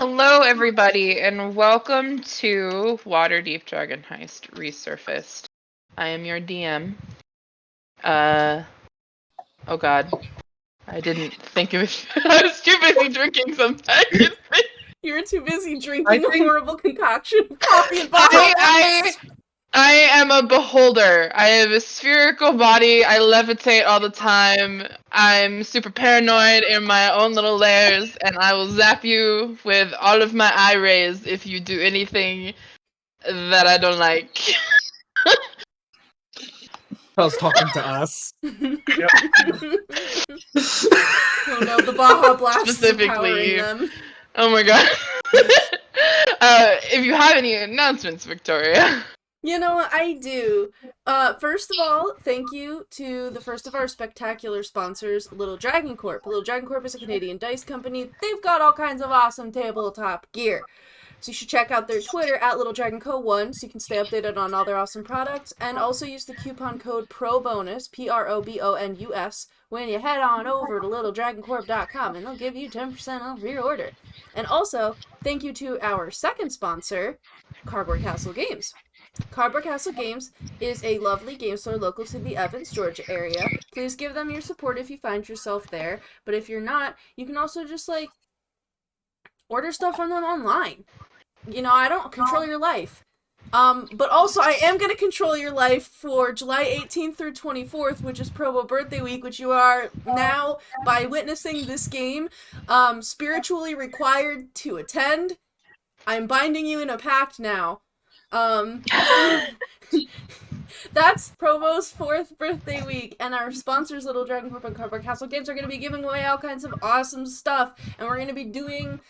Hello, everybody, and welcome to Waterdeep Dragon Heist Resurfaced. I am your DM. Oh god. I didn't think of it. I was too busy drinking something. You were too busy drinking a horrible concoction of coffee and bottle. I am a beholder. I have a spherical body. I levitate all the time. I'm super paranoid in my own little lairs, and I will zap you with all of my eye rays if you do anything that I don't like. Chel's talking to us. Oh no, the Baja Blast Specifically. is powering them. Oh my god. If you have any announcements, Victoria. You know what, I do. First of all, thank you to the first of our spectacular sponsors, Little Dragon Corp. Little Dragon Corp is a Canadian dice company. They've got all kinds of awesome tabletop gear. So you should check out their Twitter at LittleDragonCo1 so you can stay updated on all their awesome products. And also use the coupon code PROBONUS, PROBONUS, when you head on over to littledragoncorp.com and they'll give you 10% off your order. And also, thank you to our second sponsor, Cardboard Castle Games. Cardboard Castle Games is a lovely game store local to the Evans, Georgia area. Please give them your support if you find yourself there. But if you're not, you can also just, order stuff from them online. You know, I don't control your life. But also, I am going to control your life for July 18th through 24th, which is Probo Birthday Week, which you are now, by witnessing this game, spiritually required to attend. I'm binding you in a pact now. That's Provo's 4th birthday week, and our sponsors, Little Dragon Corp and Cardboard Castle Games, are going to be giving away all kinds of awesome stuff, and we're going to be doing,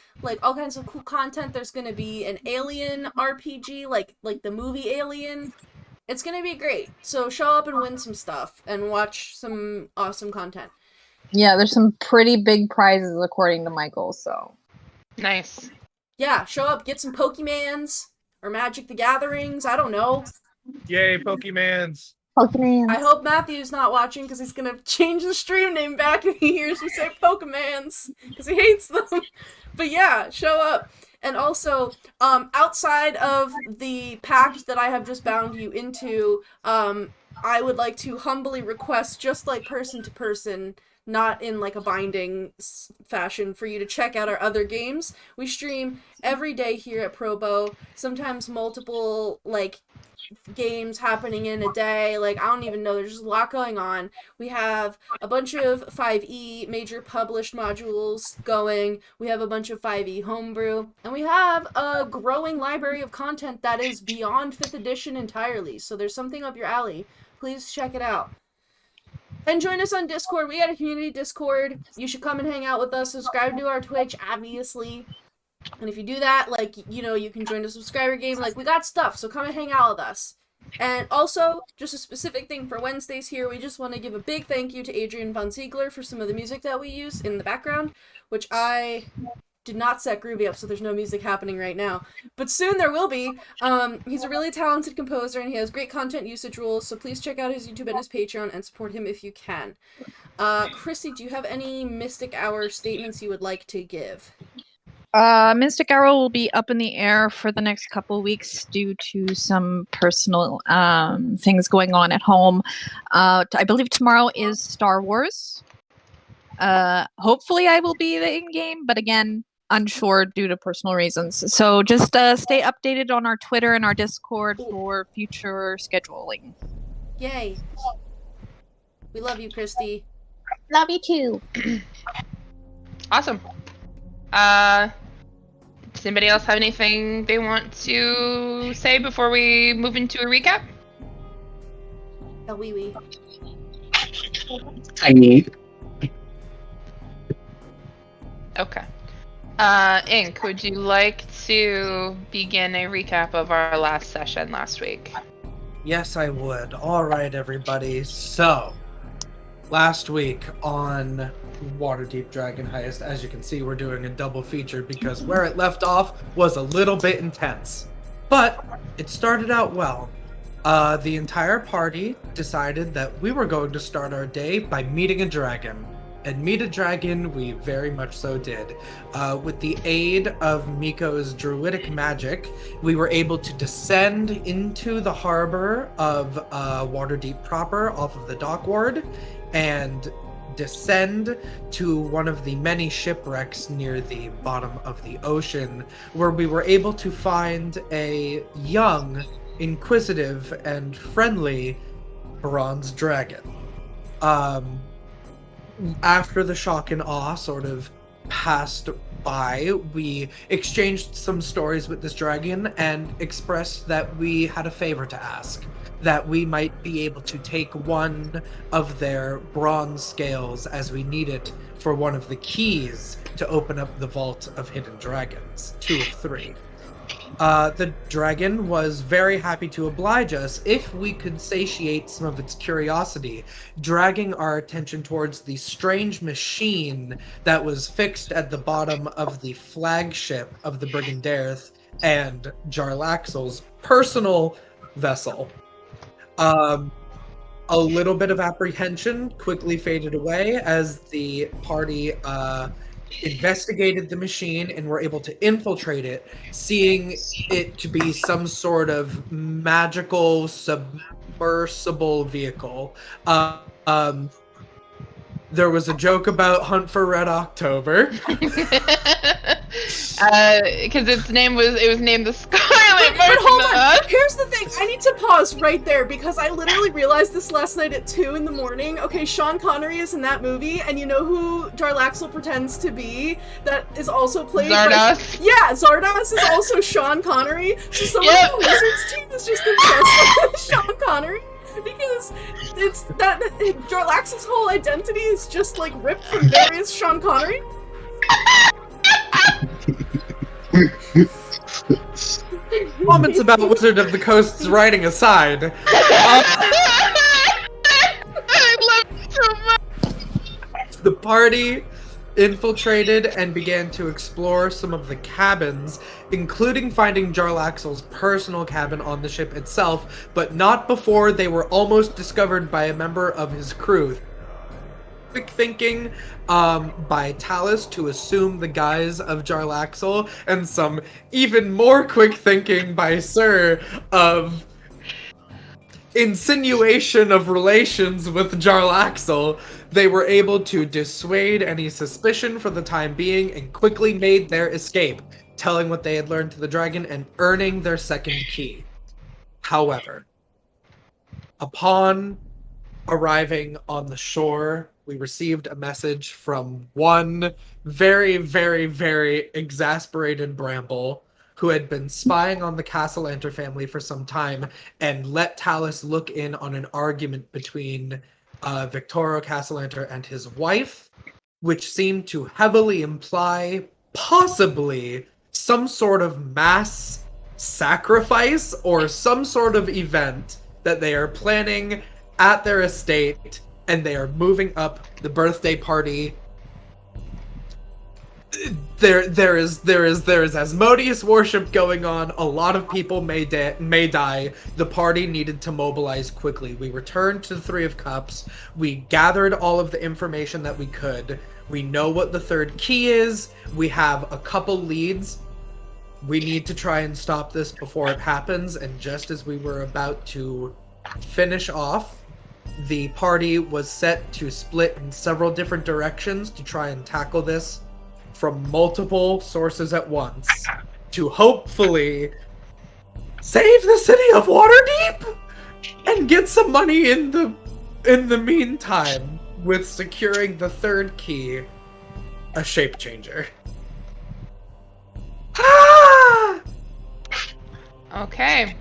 all kinds of cool content. There's going to be an Alien RPG, like the movie Alien. It's going to be great, so show up and win some stuff, and watch some awesome content. Yeah, there's some pretty big prizes according to Michael, so. Nice. Yeah, show up, get some Pokemans. Or Magic the Gatherings, I don't know. Yay, Pokemans. Pokemans. I hope Matthew's not watching because he's going to change the stream name back if he hears me say Pokemans because he hates them. But yeah, show up. And also, outside of the pact that I have just bound you into, I would like to humbly request, just person to person, not in a binding fashion, for you to check out our other games. We stream every day here at Probo, sometimes multiple games happening in a day. I don't even know, there's just a lot going on. We have a bunch of 5e major published modules going. We have a bunch of 5e homebrew, and we have a growing library of content that is beyond 5th edition entirely. So there's something up your alley. Please check it out. And join us on Discord. We got a community Discord. You should come and hang out with us. Subscribe to our Twitch, obviously. And if you do that, you can join the subscriber game. We got stuff, so come and hang out with us. And also, just a specific thing for Wednesdays here, we just want to give a big thank you to Adrian Von Ziegler for some of the music that we use in the background, which I did not set Groovy up, so there's no music happening right now. But soon there will be. He's a really talented composer, and he has great content usage rules, so please check out his YouTube and his Patreon and support him if you can. Kristy, do you have any Mystic Hour statements you would like to give? MysticHour will be up in the air for the next couple of weeks due to some personal things going on at home. I believe tomorrow is Star Wars. Hopefully I will be in-game, but again, unsure due to personal reasons. So just stay updated on our Twitter and our Discord for future scheduling. Yay. We love you, Kristy. Love you too. Awesome. Does anybody else have anything they want to say before we move into a recap? A wee. I need. Okay. Ink, would you like to begin a recap of our last session last week? Yes, I would. All right, everybody. So, last week on Waterdeep Dragon Heist, as you can see, we're doing a double feature because where it left off was a little bit intense. But it started out well. The entire party decided that we were going to start our day by meeting a dragon. And meet a dragon, we very much so did. With the aid of Mico's druidic magic, we were able to descend into the harbor of Waterdeep proper off of the dock ward and descend to one of the many shipwrecks near the bottom of the ocean, where we were able to find a young, inquisitive, and friendly bronze dragon. After the shock and awe sort of passed by, we exchanged some stories with this dragon and expressed that we had a favor to ask, that we might be able to take one of their bronze scales as we need it for one of the keys to open up the Vault of Hidden Dragons, 2 of 3. The dragon was very happy to oblige us if we could satiate some of its curiosity, dragging our attention towards the strange machine that was fixed at the bottom of the flagship of the Brigandaires and Jarlaxle's personal vessel. A little bit of apprehension quickly faded away as the party investigated the machine and were able to infiltrate it, seeing it to be some sort of magical submersible vehicle. There was a joke about Hunt for Red October. Because it was named the Scarlet But hold on, Merchant. here's the thing, I need to pause right there because I literally realized this last night at 2 in the morning. Okay, Sean Connery is in that movie, and you know who Jarlaxle pretends to be? That is also played Zardoz? by... Yeah, Zardoz is also Sean Connery. So someone Yep. on the Wizards team is just obsessed with Sean Connery. Because it's that Jarlaxle's whole identity is just like ripped from various Sean Connery. Comments about Wizard of the Coast's writing aside. I love it so much. The party infiltrated and began to explore some of the cabins, including finding Jarlaxle's personal cabin on the ship itself, but not before they were almost discovered by a member of his crew. Quick thinking by Tallice to assume the guise of Jarlaxle, and some even more quick thinking by Sir of insinuation of relations with Jarlaxle, they were able to dissuade any suspicion for the time being and quickly made their escape, telling what they had learned to the dragon and earning their second key. However, upon arriving on the shore, we received a message from one very, very, very exasperated Bramble who had been spying on the Castellanter family for some time and let Tallice look in on an argument between Victorio Castellanter and his wife, which seemed to heavily imply possibly some sort of mass sacrifice or some sort of event that they are planning at their estate, and they are moving up the birthday party. There is Asmodeus worship going on. A lot of people may die. The party needed to mobilize quickly. We returned to the Three of Cups. We gathered all of the information that we could. We know what the third key is. We have a couple leads. We need to try and stop this before it happens. And just as we were about to finish off, the party was set to split in several different directions to try and tackle this from multiple sources at once to hopefully save the city of Waterdeep and get some money in the meantime with securing the third key, a shape changer. Ah! Okay.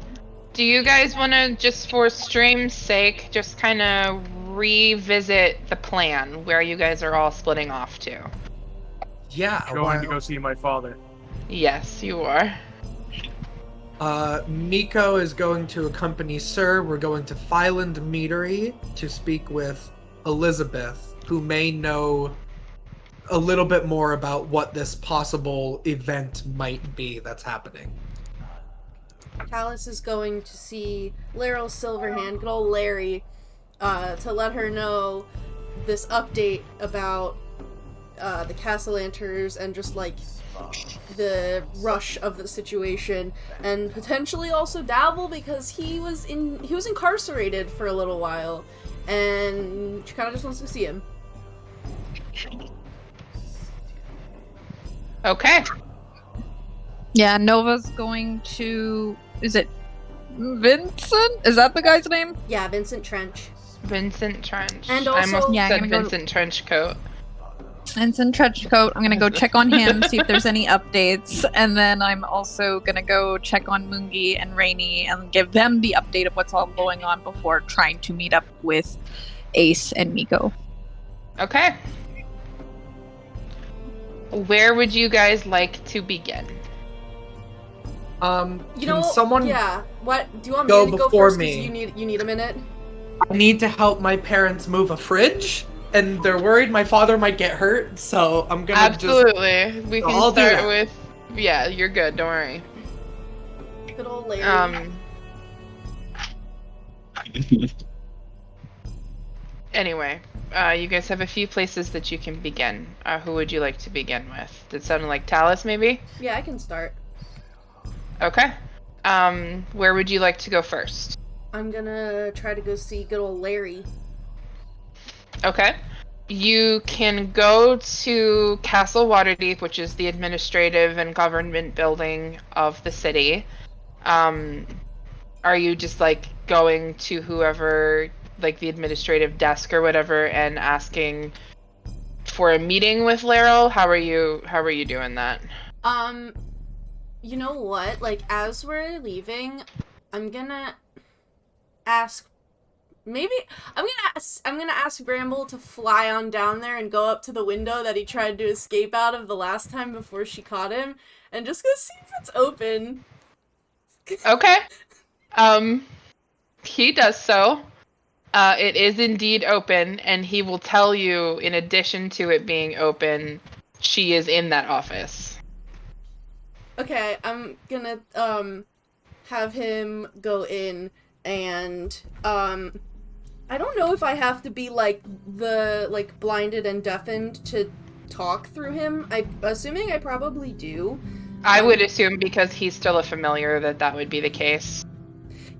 Do you guys want to, just for stream's sake, just kind of revisit the plan where you guys are all splitting off to? Yeah, Going to go see my father. Yes, you are. Mico is going to accompany Sir. We're going to Fyland Meadery to speak with Elizabeth, who may know a little bit more about what this possible event might be that's happening. Tallice is going to see Laryl Silverhand, good old Larry, to let her know this update about the Castellanters and just like the rush of the situation, and potentially also dabble because he was incarcerated for a little while, and she kind of just wants to see him. Okay. Yeah, Nova's going to... Is it Vincent? Is that the guy's name? Yeah, Vincent Trench. Vincent Trench. And I also- must Yeah, have I'm said gonna go- Vincent Trenchcoat. Vincent Trenchcoat. I'm gonna go check on him, see if there's any updates, and then I'm also gonna go check on Moongi and Rainy and give them the update of what's all going on before trying to meet up with Ace and Mico. Okay. Where would you guys like to begin? You Can know, someone yeah. What do you want go me to go before first? 'Cause me? you need a minute. I need to help my parents move a fridge, and they're worried my father might get hurt, so I'm gonna Absolutely. We can I'll do start that. with... Yeah, you're good. Don't worry. Good old Larry. Anyway, you guys have a few places that you can begin. Who would you like to begin with? Did it sound like Tallice, maybe? Yeah, I can start. Okay. Where would you like to go first? I'm gonna try to go see good old Larry. Okay. You can go to Castle Waterdeep, which is the administrative and government building of the city. Are you just like going to whoever, like the administrative desk or whatever, and asking for a meeting with Laryl? How are you doing that? You know what? Like, as we're leaving, I'm gonna ask. Maybe I'm gonna ask Bramble to fly on down there and go up to the window that he tried to escape out of the last time before she caught him, and just go see if it's open. Okay. He does so. It is indeed open, and he will tell you, in addition to it being open, she is in that office. Okay, I'm gonna have him go in, and I don't know if I have to be like blinded and deafened to talk through him. Assuming I probably do. I would assume, because he's still a familiar, that would be the case.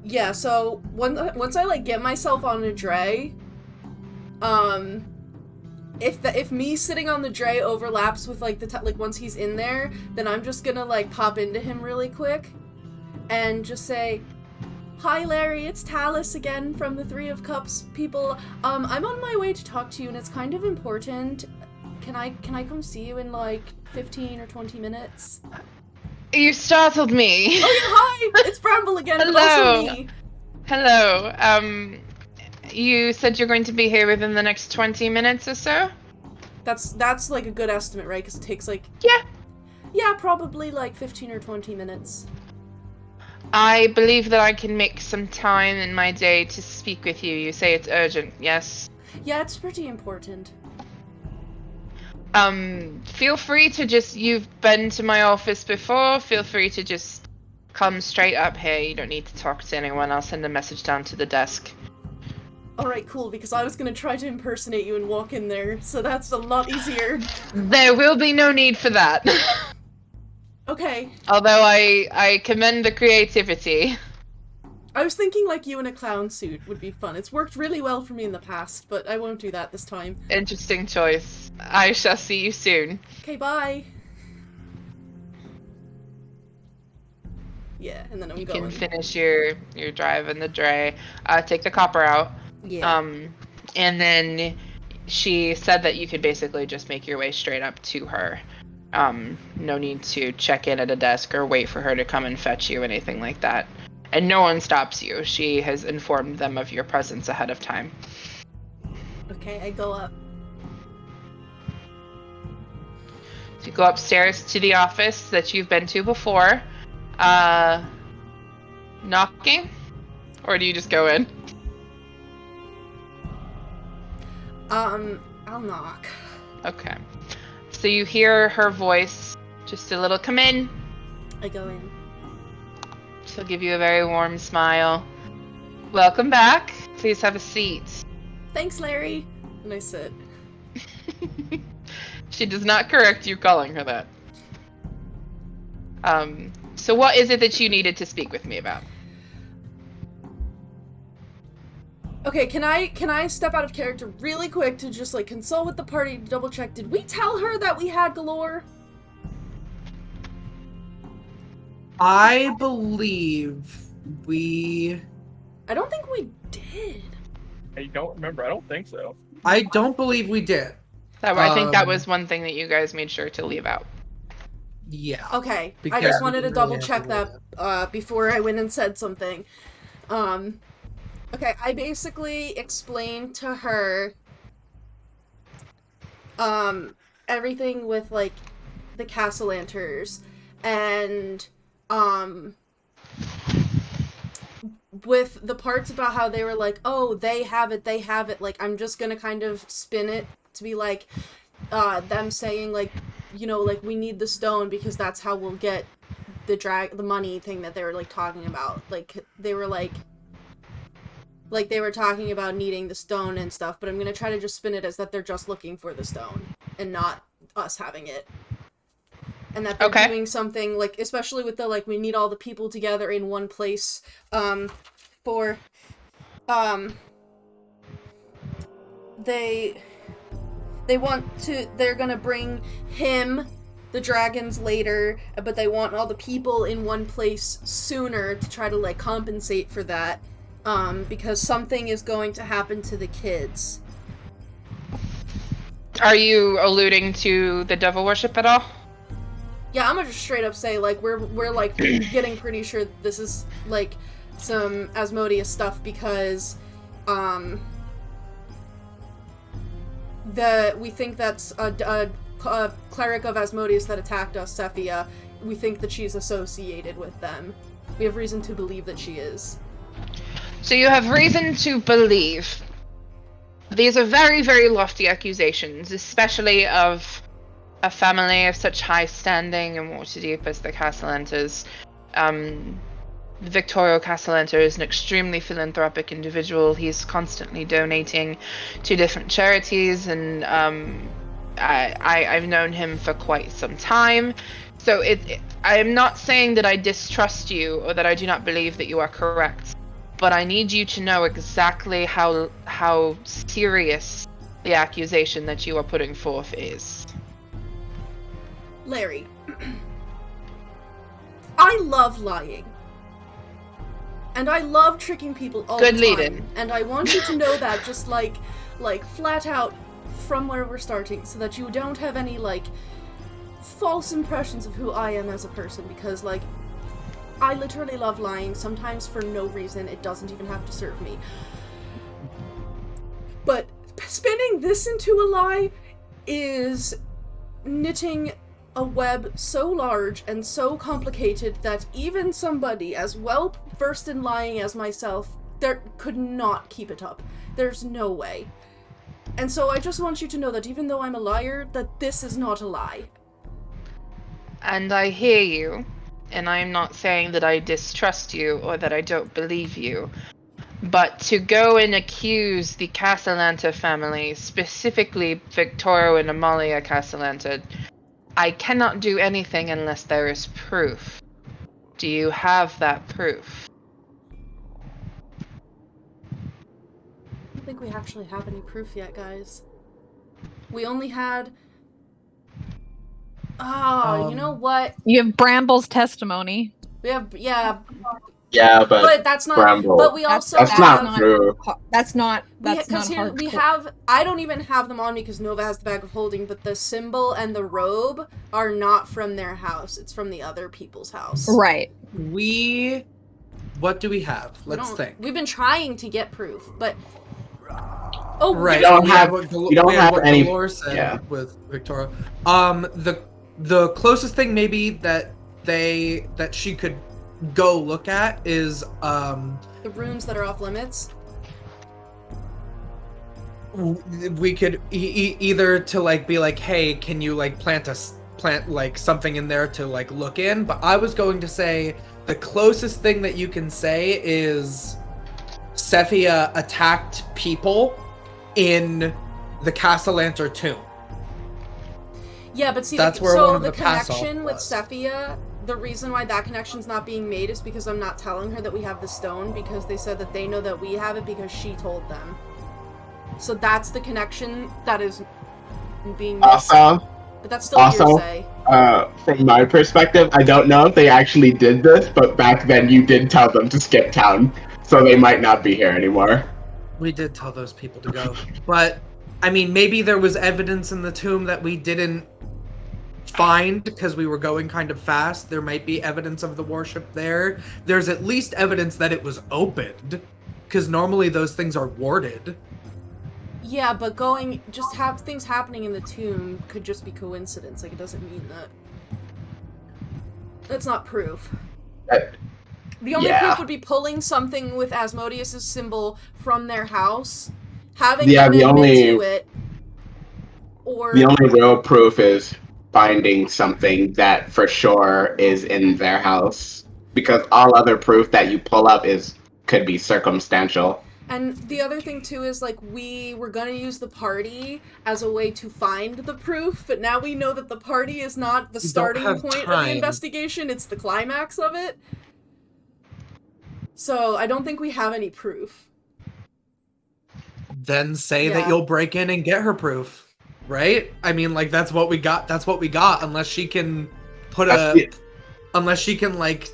Yeah, so once I like get myself on a dray, if me sitting on the dray overlaps with like once he's in there, then I'm just gonna like pop into him really quick and just say, "Hi Larry, it's Tallice again from the Three of Cups people. I'm on my way to talk to you and it's kind of important. Can I come see you in like 15 or 20 minutes?" You startled me. Oh yeah, hi! It's Bramble again, but Hello. also me. Hello. You said you're going to be here within the next 20 minutes or so? That's like a good estimate, right? Because it takes like... Yeah, probably like 15 or 20 minutes. I believe that I can make some time in my day to speak with you. You say it's urgent, yes? Yeah, it's pretty important. Feel free to just... You've been to my office before. Feel free to just come straight up here. You don't need to talk to anyone. I'll send a message down to the desk. Alright, cool, because I was gonna try to impersonate you and walk in there, so that's a lot easier. There will be no need for that. Okay. Although I commend the creativity. I was thinking like you in a clown suit would be fun. It's worked really well for me in the past, but I won't do that this time. Interesting choice. I shall see you soon. Okay, bye! Yeah, and then I'm You going. can finish your drive in the dray. Take the copper out. Yeah. And then she said that you could basically just make your way straight up to her. No need to check in at a desk or wait for her to come and fetch you, anything like that. And no one stops you. She has informed them of your presence ahead of time. Okay, I go up. So you go upstairs to the office that you've been to before. Knocking? Or do you just go in? I'll knock. Okay. So you hear her voice, just a little, "Come in." I go in. She'll give you a very warm smile. "Welcome back. Please have a seat." Thanks, Larry. And I sit. She does not correct you calling her that. So what is it that you needed to speak with me about? Okay, can I step out of character really quick to just like consult with the party to double check? Did we tell her that we had galore? I believe we... I don't think we did. I don't remember. I don't think so. I don't believe we did. I think that was one thing that you guys made sure to leave out. Yeah. Okay, I Because just wanted to we double really check have that before I went and said something. Okay, I basically explained to her everything with like the Castellanters and with the parts about how they were like, oh, they have it, like, I'm just gonna kind of spin it to be like, them saying, like, you know, like, we need the stone because that's how we'll get the money thing that they were, like, talking about. Like, they were, like, they were talking about needing the stone and stuff, but I'm gonna try to just spin it as that they're just looking for the stone and not us having it. And that they're doing something, like, especially with the, like, we need all the people together in one place, they're gonna bring him, the dragons, later, but they want all the people in one place sooner to try to, like, compensate for that, because something is going to happen to the kids. Are you alluding to the devil worship at all? Yeah, I'm gonna just straight up say, like, we're like, getting pretty sure this is, like, some Asmodeus stuff because, we think that's a cleric of Asmodeus that attacked us, Sephia. We think that she's associated with them. We have reason to believe that she is. So you have reason to believe. These are very, very lofty accusations, especially of a family of such high standing in Waterdeep as the Castellanters. Victorio Castellanter is an extremely philanthropic individual. He's constantly donating to different charities, and I've known him for quite some time. So I am not saying that I distrust you or that I do not believe that you are correct, but I need you to know exactly how serious the accusation that you are putting forth is. Larry, I love lying. And I love tricking people all the time. Good lead-in. And I want you to know that just like flat out from where we're starting, so that you don't have any like false impressions of who I am as a person, because like I literally love lying, sometimes for no reason. It doesn't even have to serve me. But spinning this into a lie is knitting a web so large and so complicated that even somebody as well versed in lying as myself could not keep it up. There's no way. And so I just want you to know that even though I'm a liar, that this is not a lie. And I hear you, and I'm not saying that I distrust you or that I don't believe you. But to go and accuse the Castellanter family, specifically Victorio and Amalia Castellanter, I cannot do anything unless there is proof. Do you have that proof? I don't think we actually have any proof yet, guys. We only had... you know what? You have Bramble's testimony. We have, yeah, Yeah, but that's not. Bramble. But we also that's have, not true. That's not here we have. I don't even have them on me because Nova has the bag of holding. But the symbol and the robe are not from their house. It's from the other people's house. Right. What do we have? Let's think. We've been trying to get proof, but oh, Right. We don't have what have any- Galore said yeah. with Victoria. The closest thing maybe that she could go look at is the runes that are off limits. We could either to like be like, hey, can you like plant like something in there to like look in? But I was going to say the closest thing that you can say is Sephia attacked people in the Castellanter tomb. Yeah, but see, That's where so one of the the pass-off connection with was. Sephia, the reason why that connection's not being made is because I'm not telling her that we have the stone, because they said that they know that we have it because she told them. So that's the connection that is being missed. But that's still hearsay. From my perspective, I don't know if they actually did this, but back then you did tell them to skip town, so they might not be here anymore. We did tell those people to go. But, I mean, maybe there was evidence in the tomb that we didn't find because we were going kind of fast. There might be evidence of the worship there. There's at least evidence that it was opened, because normally those things are warded. Yeah, but just have things happening in the tomb could just be coincidence. Like, it doesn't mean that. That's not proof. The only proof would be pulling something with Asmodeus' symbol from their house, having them admit to it, or... The only real proof is finding something that for sure is in their house, because all other proof that you pull up could be circumstantial. And the other thing, too, is, like, we were gonna use the party as a way to find the proof, but now we know that the party is not the starting point of the investigation, it's the climax of it. So, I don't think we have any proof. Then say that you'll break in and get her proof, right? I mean, like, that's what we got, unless she can unless she can, like,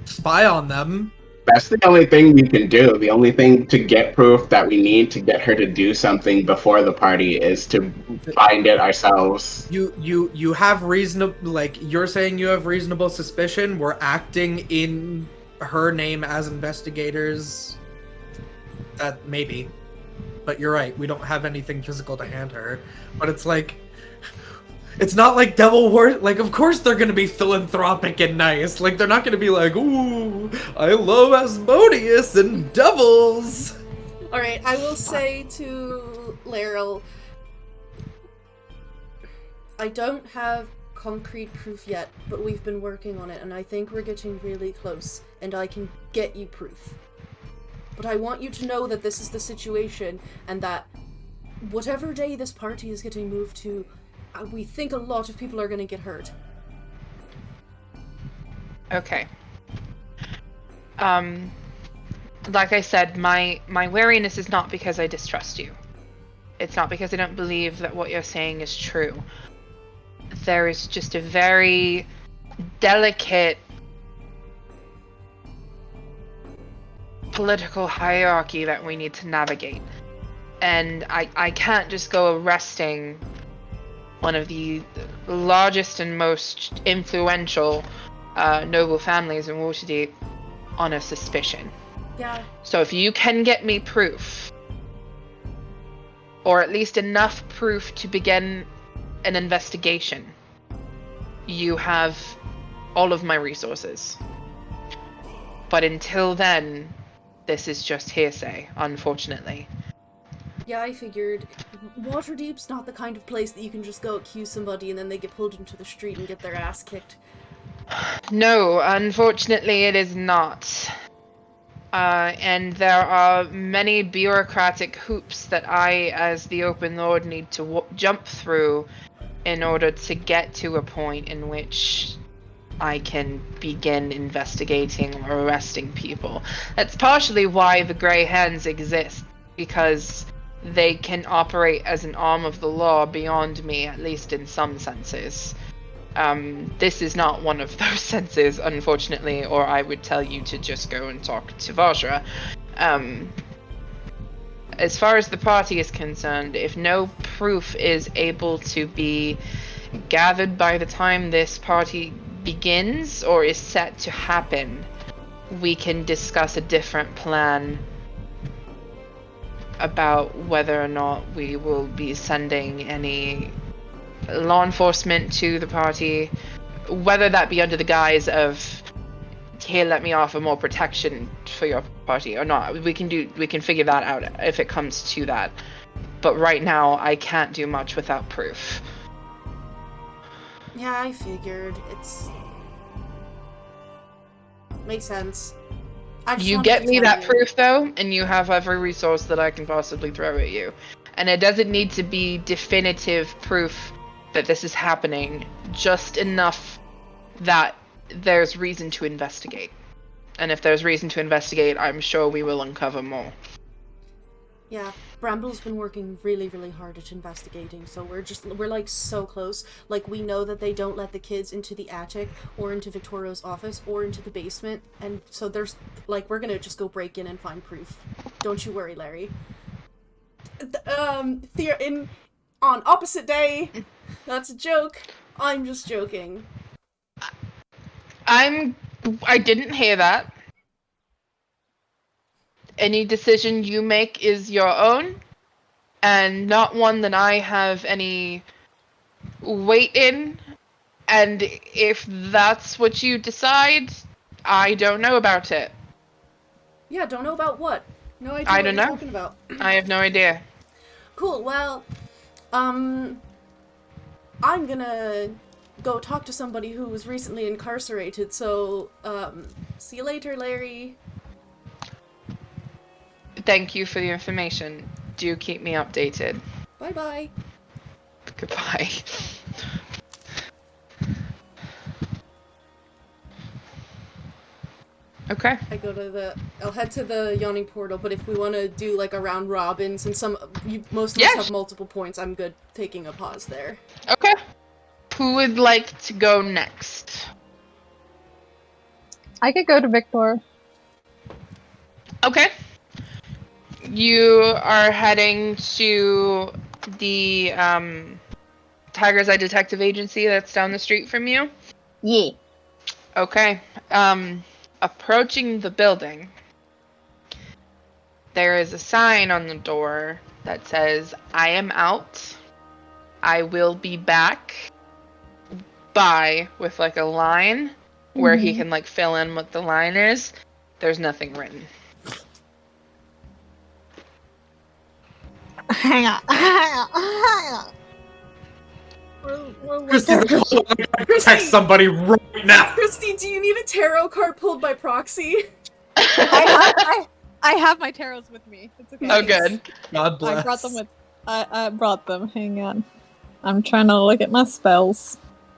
spy on them. That's the only thing we can do. The only thing to get proof that we need to get her to do something before the party is to find it ourselves. You have reasonable, like, you're saying you have reasonable suspicion. We're acting in her name as investigators. That maybe. But you're right, we don't have anything physical to hand her. But it's like, it's not like devil worship. Like, of course they're gonna be philanthropic and nice. Like, they're not gonna be like, ooh, I love Asmodeus and devils. Alright, I will say to Laryl, I don't have concrete proof yet, but we've been working on it, and I think we're getting really close, and I can get you proof. But I want you to know that this is the situation, and that whatever day this party is getting moved to, we think a lot of people are going to get hurt. Okay. Like I said, my wariness is not because I distrust you. It's not because I don't believe that what you're saying is true. There is just a very delicate political hierarchy that we need to navigate. And I can't just go arresting one of the largest and most influential noble families in Waterdeep on a suspicion. Yeah. So if you can get me proof, or at least enough proof to begin an investigation, you have all of my resources. But until then, this is just hearsay, unfortunately. Yeah, I figured. Waterdeep's not the kind of place that you can just go accuse somebody and then they get pulled into the street and get their ass kicked. No, unfortunately it is not. And there are many bureaucratic hoops that I, as the Open Lord, need to jump through in order to get to a point in which I can begin investigating or arresting people. That's partially why the Grey Hands exist, because they can operate as an arm of the law beyond me, at least in some senses. This is not one of those senses, unfortunately, or I would tell you to just go and talk to Vajra. As far as the party is concerned, if no proof is able to be gathered by the time this party begins or is set to happen, we can discuss a different plan about whether or not we will be sending any law enforcement to the party, whether that be under the guise of, here, let me offer more protection for your party, or not. We can figure that out if it comes to that. But right now, I can't do much without proof. Yeah, I figured. Makes sense. You get me that proof, though, and you have every resource that I can possibly throw at you. And it doesn't need to be definitive proof that this is happening, just enough that there's reason to investigate. And if there's reason to investigate, I'm sure we will uncover more. Yeah, Bramble's been working really, really hard at investigating, so we're like so close. Like, we know that they don't let the kids into the attic, or into Victorio's office, or into the basement, and so there's, like, we're gonna just go break in and find proof. Don't you worry, Larry. On opposite day, that's a joke. I'm just joking. I didn't hear that. Any decision you make is your own, and not one that I have any weight in. And if that's what you decide, I don't know about it. Yeah, don't know about what? No idea I what don't you're know. talking about. I have no idea. Cool, well, I'm gonna go talk to somebody who was recently incarcerated, so, see you later, Larry. Thank you for the information. Do keep me updated. Bye-bye. Goodbye. Okay. I'll head to the yawning portal, but if we want to do like a round robin, since most of us have multiple points, I'm good taking a pause there. Okay. Who would like to go next? I could go to Victor. Okay. You are heading to the Tiger's Eye Detective Agency that's down the street from you? Yeah. Okay. Approaching the building, there is a sign on the door that says, "I am out. I will be back by," with like a line where he can like fill in what the line is. There's nothing written. Hang on. Kristy's like, hold on, I gotta text somebody right now. Kristy, do you need a tarot card pulled by proxy? I have my tarots with me. It's okay. Oh, good. God bless. I brought them with. I brought them. Hang on. I'm trying to look at my spells.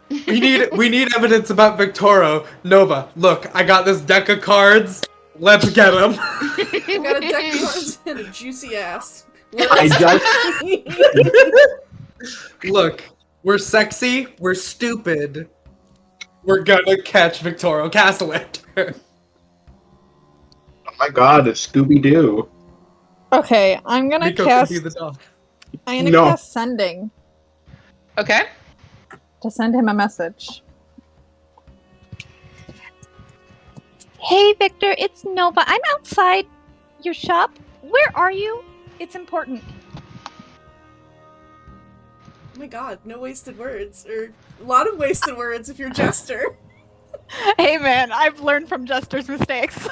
We need evidence about Victoro. Nova, look, I got this deck of cards. Let's get them. I got a deck of cards and a juicy ass. Look, we're sexy, we're stupid. We're gonna catch Victoro Castellanter. Oh my god, it's Scooby-Doo. Okay, I'm gonna Mico cast. could be the dog. I'm gonna No. cast sending Okay. to send him a message. Hey Victor, it's Nova. I'm outside your shop. Where are you? It's important. Oh my god, no wasted words. Or a lot of wasted words if you're Jester. Hey man, I've learned from Jester's mistakes.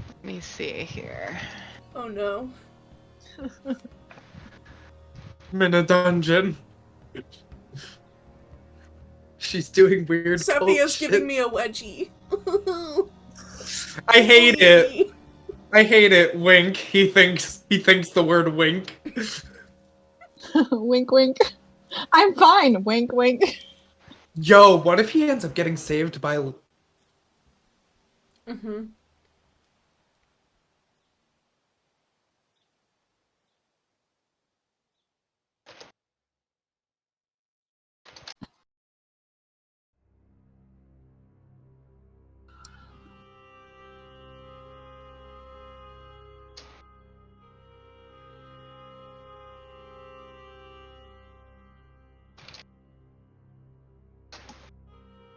Let me see here. Oh no. I'm in a dungeon. She's doing weird Sephia's shit. giving me a wedgie. I hate it. I hate it. Wink. He thinks the word wink. Wink wink. I'm fine. Wink wink. Yo, what if he ends up getting saved by Mm-hmm.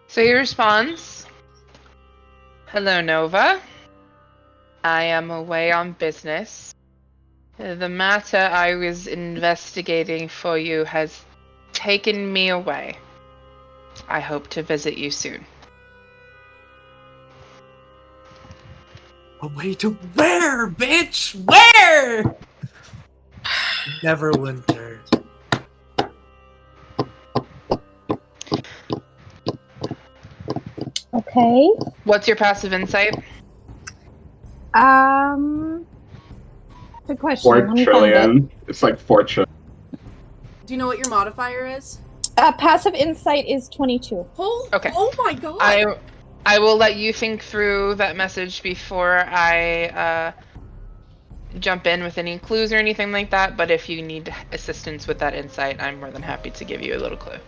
So he responds, "Hello, Nova. I am away on business. The matter I was investigating for you has taken me away. I hope to visit you soon." away to where, bitch? Where? Neverwinter. Okay. What's your passive insight? Good question. 4 Let me find it. trillion. It's like 4 trillion. Do you know what your modifier is? Passive insight is 22. Okay. Oh my god! I will let you think through that message before I jump in with any clues or anything like that, but if you need assistance with that insight, I'm more than happy to give you a little clue.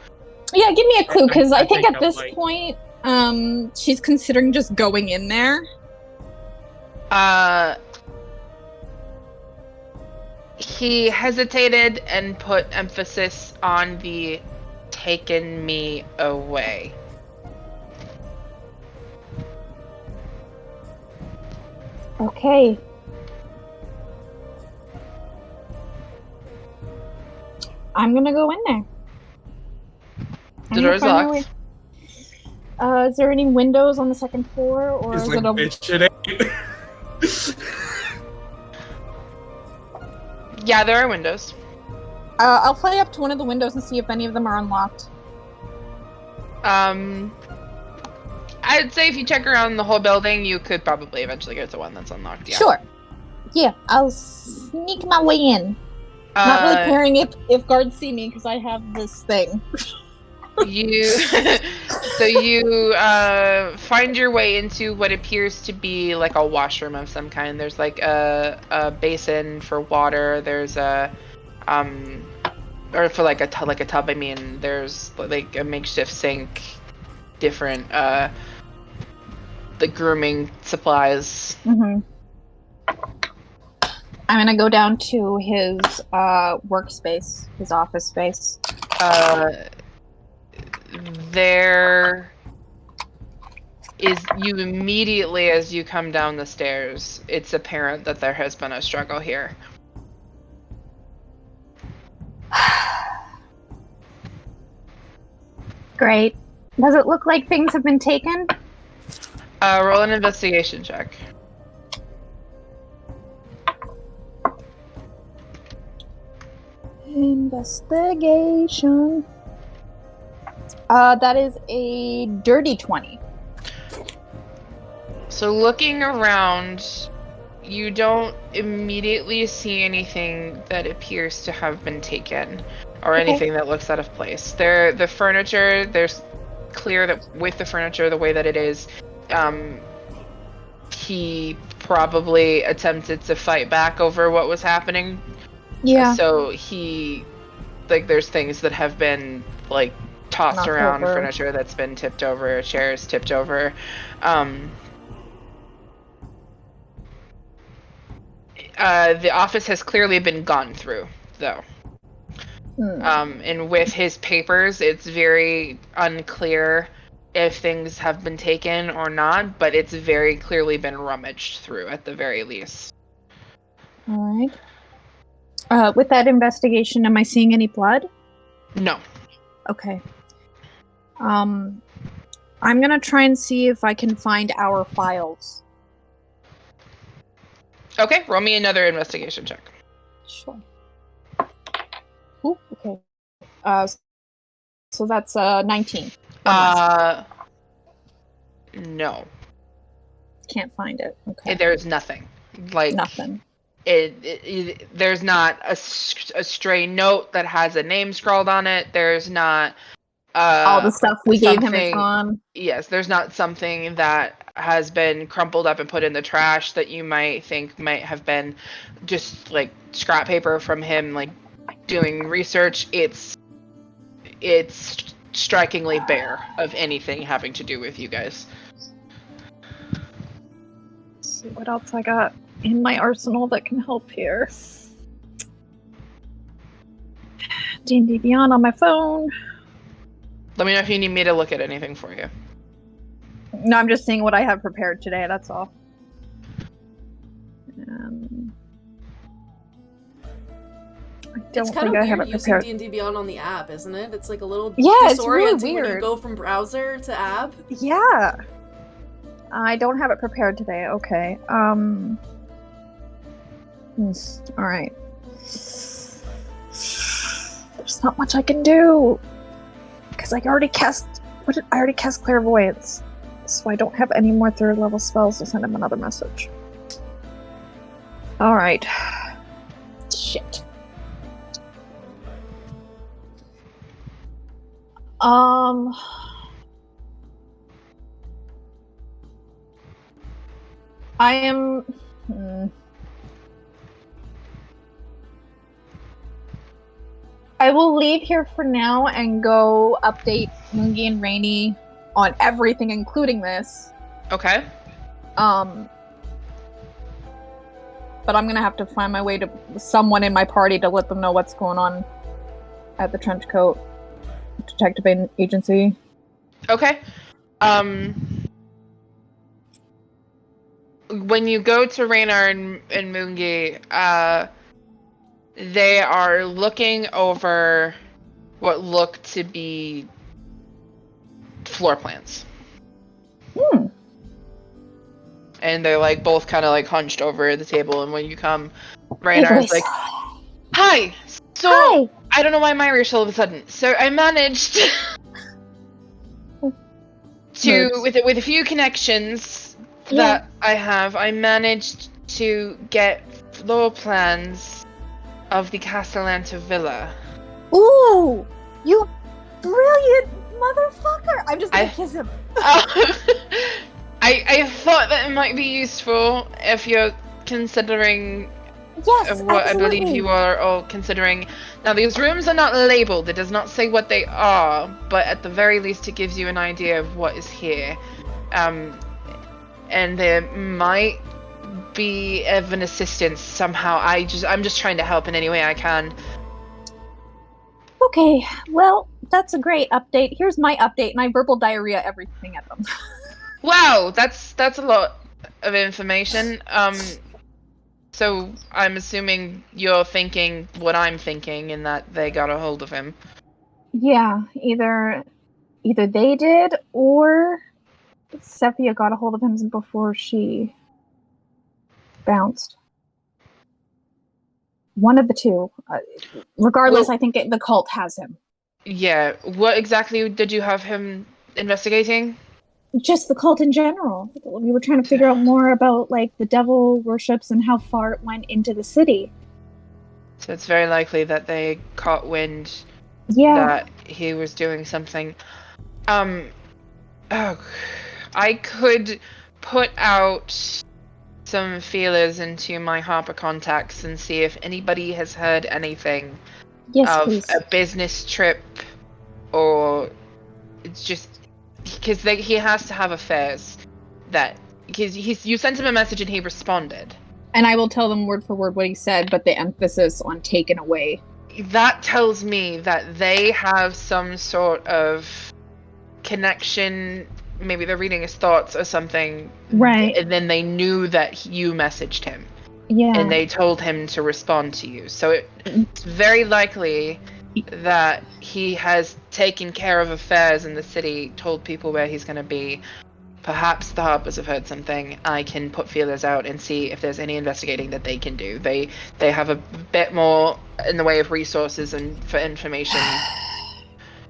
Yeah, give me a clue, because I think at I'll, this like- point, she's considering just going in there. He hesitated and put emphasis on the taken me away. Okay. I'm gonna go in there. The door's locked. Is there any windows on the second floor, or He's is like, it a... bitch, it ain't. Yeah, there are windows. I'll fly up to one of the windows and see if any of them are unlocked. I'd say if you check around the whole building, you could probably eventually get to one that's unlocked. Yeah. Sure. Yeah, I'll sneak my way in. Not really caring if guards see me, because I have this thing. You find your way into what appears to be like a washroom of some kind. There's like a basin for water. There's a or for like a tub. I mean, there's like a makeshift sink, different the grooming supplies. Mm-hmm. I'm gonna go down to his workspace, his office space. There is, you immediately as you come down the stairs, it's apparent that there has been a struggle here. Great. Does it look like things have been taken? Roll an investigation check. Investigation. That is a dirty 20. So looking around, you don't immediately see anything that appears to have been taken, or anything that looks out of place. The furniture, there's clear that with the furniture the way that it is, he probably attempted to fight back over what was happening. Yeah. So there's things that have been like tossed Knocked around, over. furniture that's been tipped over, chairs tipped over. The office has clearly been gone through, though. And with his papers, it's very unclear if things have been taken or not, but it's very clearly been rummaged through at the very least. Alright. With that investigation, am I seeing any blood? No. Okay. I'm gonna try and see if I can find our files. Okay, roll me another investigation check. Sure. Ooh, okay. So that's 19. No. Can't find it. Okay. There's nothing. Like Nothing. There's not a stray note that has a name scrawled on it. There's not All the stuff we gave him is something- gone. Yes, there's not something that has been crumpled up and put in the trash that you might think might have been just like scrap paper from him like doing research. It's strikingly bare of anything having to do with you guys. Let's see what else I got in my arsenal that can help here. D&D Beyond on my phone. Let me know if you need me to look at anything for you. No, I'm just seeing what I have prepared today, that's all. I don't It's kind think of I have weird it using prepared. D&D Beyond on the app, isn't it? It's like a little Yeah, it's really disorienting when you weird. go from browser to app. Yeah. I don't have it prepared today. Okay. Alright. There's not much I can do. Because I already cast Clairvoyance. So I don't have any more 3rd level spells to send him another message. All right. Shit. I am. I will leave here for now and go update Moongi and Rainy on everything, including this. Okay. But I'm gonna have to find my way to someone in my party to let them know what's going on at the Trenchcoat Detective Agency. Okay. When you go to Raynar and Moongi, they are looking over what look to be floor plans. And they're like both kind of like hunched over the table, and when you come, Raynar's like, "Hi! So, Hi! I don't know why my ears all of a sudden. So I managed to, with a few connections that I have, I managed to get floor plans of the Castellanta Villa." Ooh! You brilliant motherfucker! I'm just gonna kiss him. I thought that it might be useful if you're considering Yes, what absolutely. I believe you are all considering. Now, these rooms are not labeled. It does not say what they are, but at the very least, it gives you an idea of what is here. And there might be of an assistance somehow. I'm just trying to help in any way I can. Okay, well, that's a great update. Here's my update, and I verbal diarrhea everything at them. Wow, that's a lot of information. So I'm assuming you're thinking what I'm thinking, in that they got a hold of him. Yeah, either they did, or Sephia got a hold of him before she bounced. One of the two. Regardless, Well, I think the cult has him. Yeah, what exactly did you have him investigating? Just the cult in general. We were trying to figure out more about like the devil worships and how far it went into the city. So it's very likely that they caught wind that he was doing something. I could put out some feelers into my Harper contacts and see if anybody has heard anything of please. a business trip, or it's just because he has to have affairs because you sent him a message and he responded. And I will tell them word for word what he said, but the emphasis on taken away. That tells me that they have some sort of connection. Maybe they're reading his thoughts or something. Right. And then they knew that you messaged him. Yeah. And they told him to respond to you. So it's very likely that he has taken care of affairs in the city, told people where he's going to be. Perhaps the Harpers have heard something. I can put feelers out and see if there's any investigating that they can do. They have a bit more in the way of resources and for information.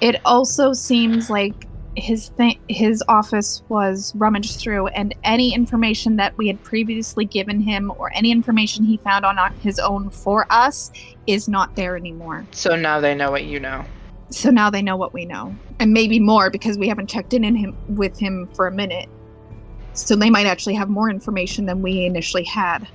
It also seems like his office was rummaged through, and any information that we had previously given him or any information he found on his own for us is not there anymore. So now they know what you know. So now they know what we know, and maybe more because we haven't checked with him for a minute. So they might actually have more information than we initially had.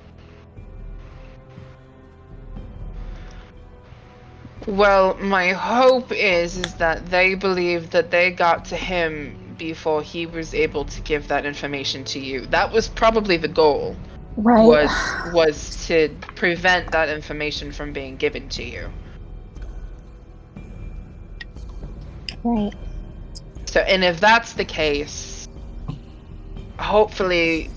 Well, my hope is that they believe that they got to him before he was able to give that information to you. That was probably the goal. Right. Was to prevent that information from being given to you. Right. So, and if that's the case, hopefully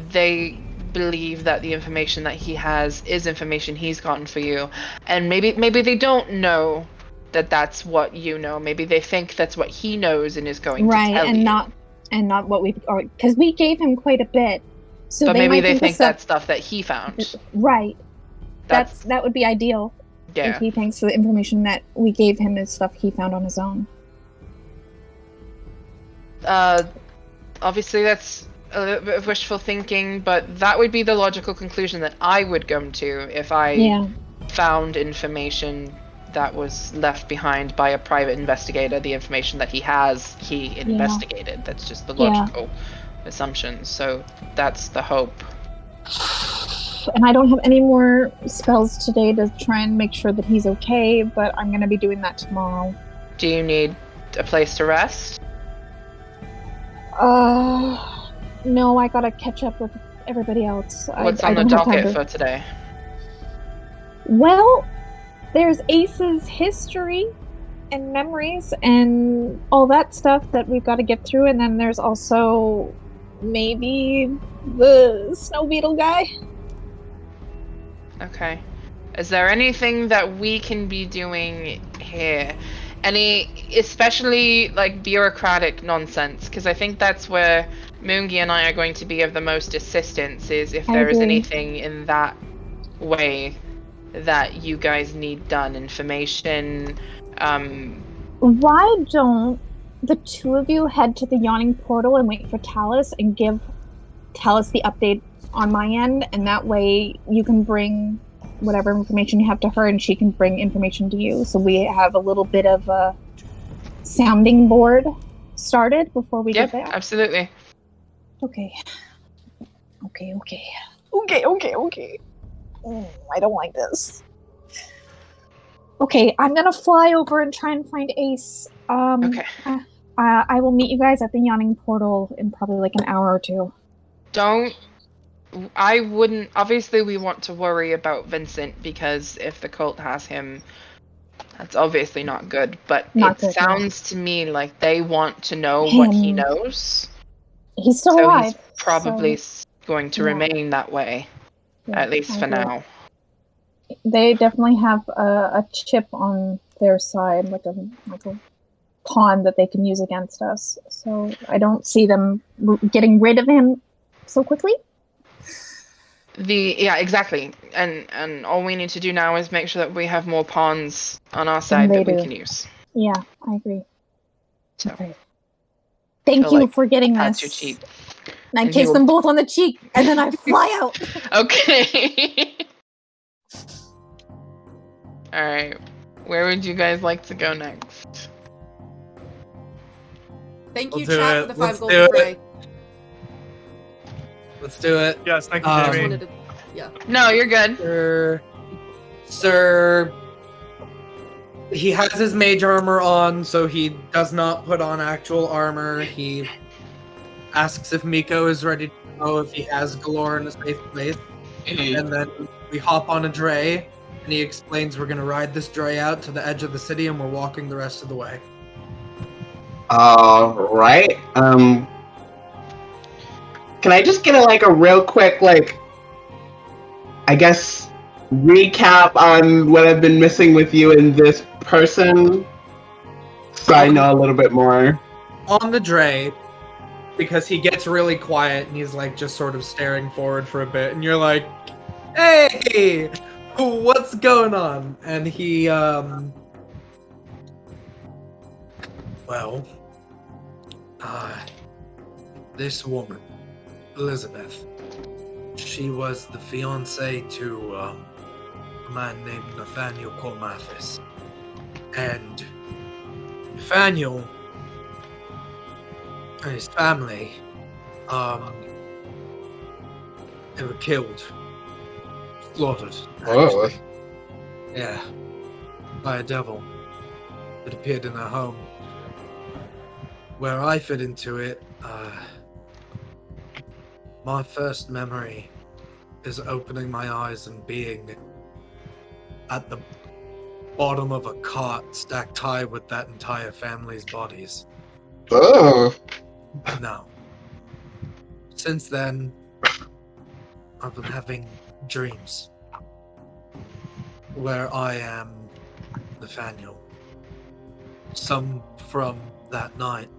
they believe that the information that he has is information he's gotten for you, and maybe they don't know that that's what you know. Maybe they think that's what he knows and is going to tell you. and not what we, because we gave him quite a bit. So but maybe they think stuff, that's stuff that he found. Right. That would be ideal. Yeah. If he thinks the information that we gave him is stuff he found on his own. Obviously that's a little bit of wishful thinking, but that would be the logical conclusion that I would come to if I Yeah. found information that was left behind by a private investigator. The information that he has, he investigated. That's just the logical assumption. So that's the hope. And I don't have any more spells today to try and make sure that he's okay, but I'm going to be doing that tomorrow. Do you need a place to rest? No, I gotta catch up with everybody else. What's I on the don't have time docket for today? Well, there's Ace's history and memories and all that stuff that we've got to get through, and then there's also maybe the snow beetle guy. Okay. Is there anything that we can be doing here? Any, especially like bureaucratic nonsense? Because I think that's where Moongi and I are going to be of the most assistance, is if there is anything in that way that you guys need done. Information. Why don't the two of you head to the yawning portal and wait for Tallice and give Tallice the update on my end, and that way you can bring whatever information you have to her and she can bring information to you, so we have a little bit of a sounding board started before we get there. Absolutely. Okay. I don't like this. Okay, I'm gonna fly over and try and find Ace. Okay. I will meet you guys at the yawning portal in probably like an hour or two. I wouldn't. Obviously, we want to worry about Vincent because if the cult has him, that's obviously not good. But sounds to me like they want to know what he knows. He's still alive. He's probably going to remain that way, at least for now. They definitely have a chip on their side, like a pawn that they can use against us. So I don't see them getting rid of him so quickly. Exactly. And all we need to do now is make sure that we have more pawns on our side that we can use. Yeah, I agree. So, okay. Thank you for getting that's this. your cheek. And I kiss them both on the cheek, and then I fly out. Okay. Alright. Where would you guys like to go next? Thank you, We'll do chat, it. for the 5 Let's gold do for it. Frey. Let's do it. Yes, thank you, I just Jamie. wanted to, yeah. No, you're good. Sir, he has his mage armor on, so he does not put on actual armor. He asks if Mico is ready to go, if he has Galore in a safe place. And then we hop on a dray, and he explains we're going to ride this dray out to the edge of the city, and we're walking the rest of the way. Alright. Can I just get a real quick, I guess, recap on what I've been missing with you and this person? So I know a little bit more. On the dray, because he gets really quiet and he's just sort of staring forward for a bit, and you're like, hey, what's going on? And he, this woman, Elizabeth, she was the fiancée to a man named Nathaniel Colmathis. And Nathaniel and his family, they were killed, slaughtered, actually. Yeah, by a devil that appeared in their home. Where I fit into it, my first memory is opening my eyes and being at the bottom of a cart stacked high with that entire family's bodies. Oh. No. Since then, I've been having dreams where I am Nathaniel. Some from that night,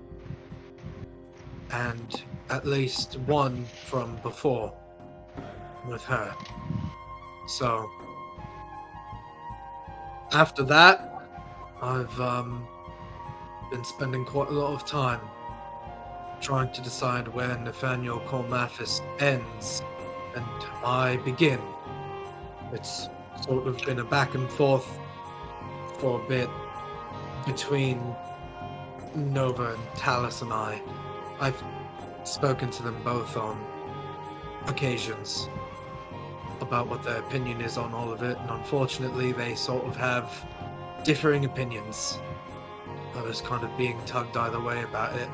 and at least one from before with her. So, after that, I've been spending quite a lot of time trying to decide where Nathaniel Cormathis ends and I begin. It's sort of been a back and forth for a bit between Nova and Tallice and I. I've spoken to them both on occasions about what their opinion is on all of it, and unfortunately they sort of have differing opinions. I was kind of being tugged either way about it.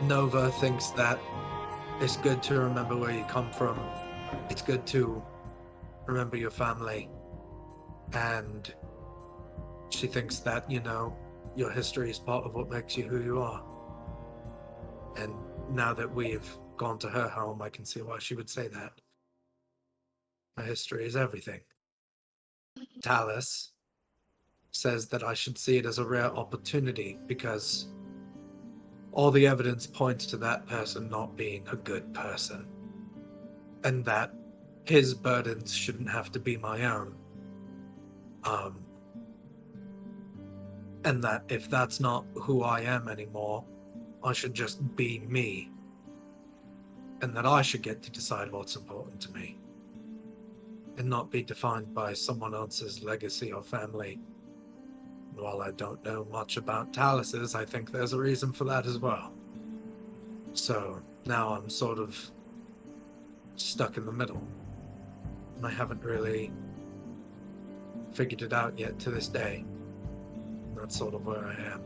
Nova thinks that it's good to remember where you come from. It's good to remember your family. And she thinks that, your history is part of what makes you who you are. And now that we've gone to her home, I can see why she would say that. My history is everything. Tallice says that I should see it as a rare opportunity because all the evidence points to that person not being a good person. And that his burdens shouldn't have to be my own. And that if that's not who I am anymore, I should just be me. And that I should get to decide what's important to me. And not be defined by someone else's legacy or family. While I don't know much about Tallice's, I think there's a reason for that as well. So now I'm sort of stuck in the middle. And I haven't really figured it out yet to this day. That's sort of where I am.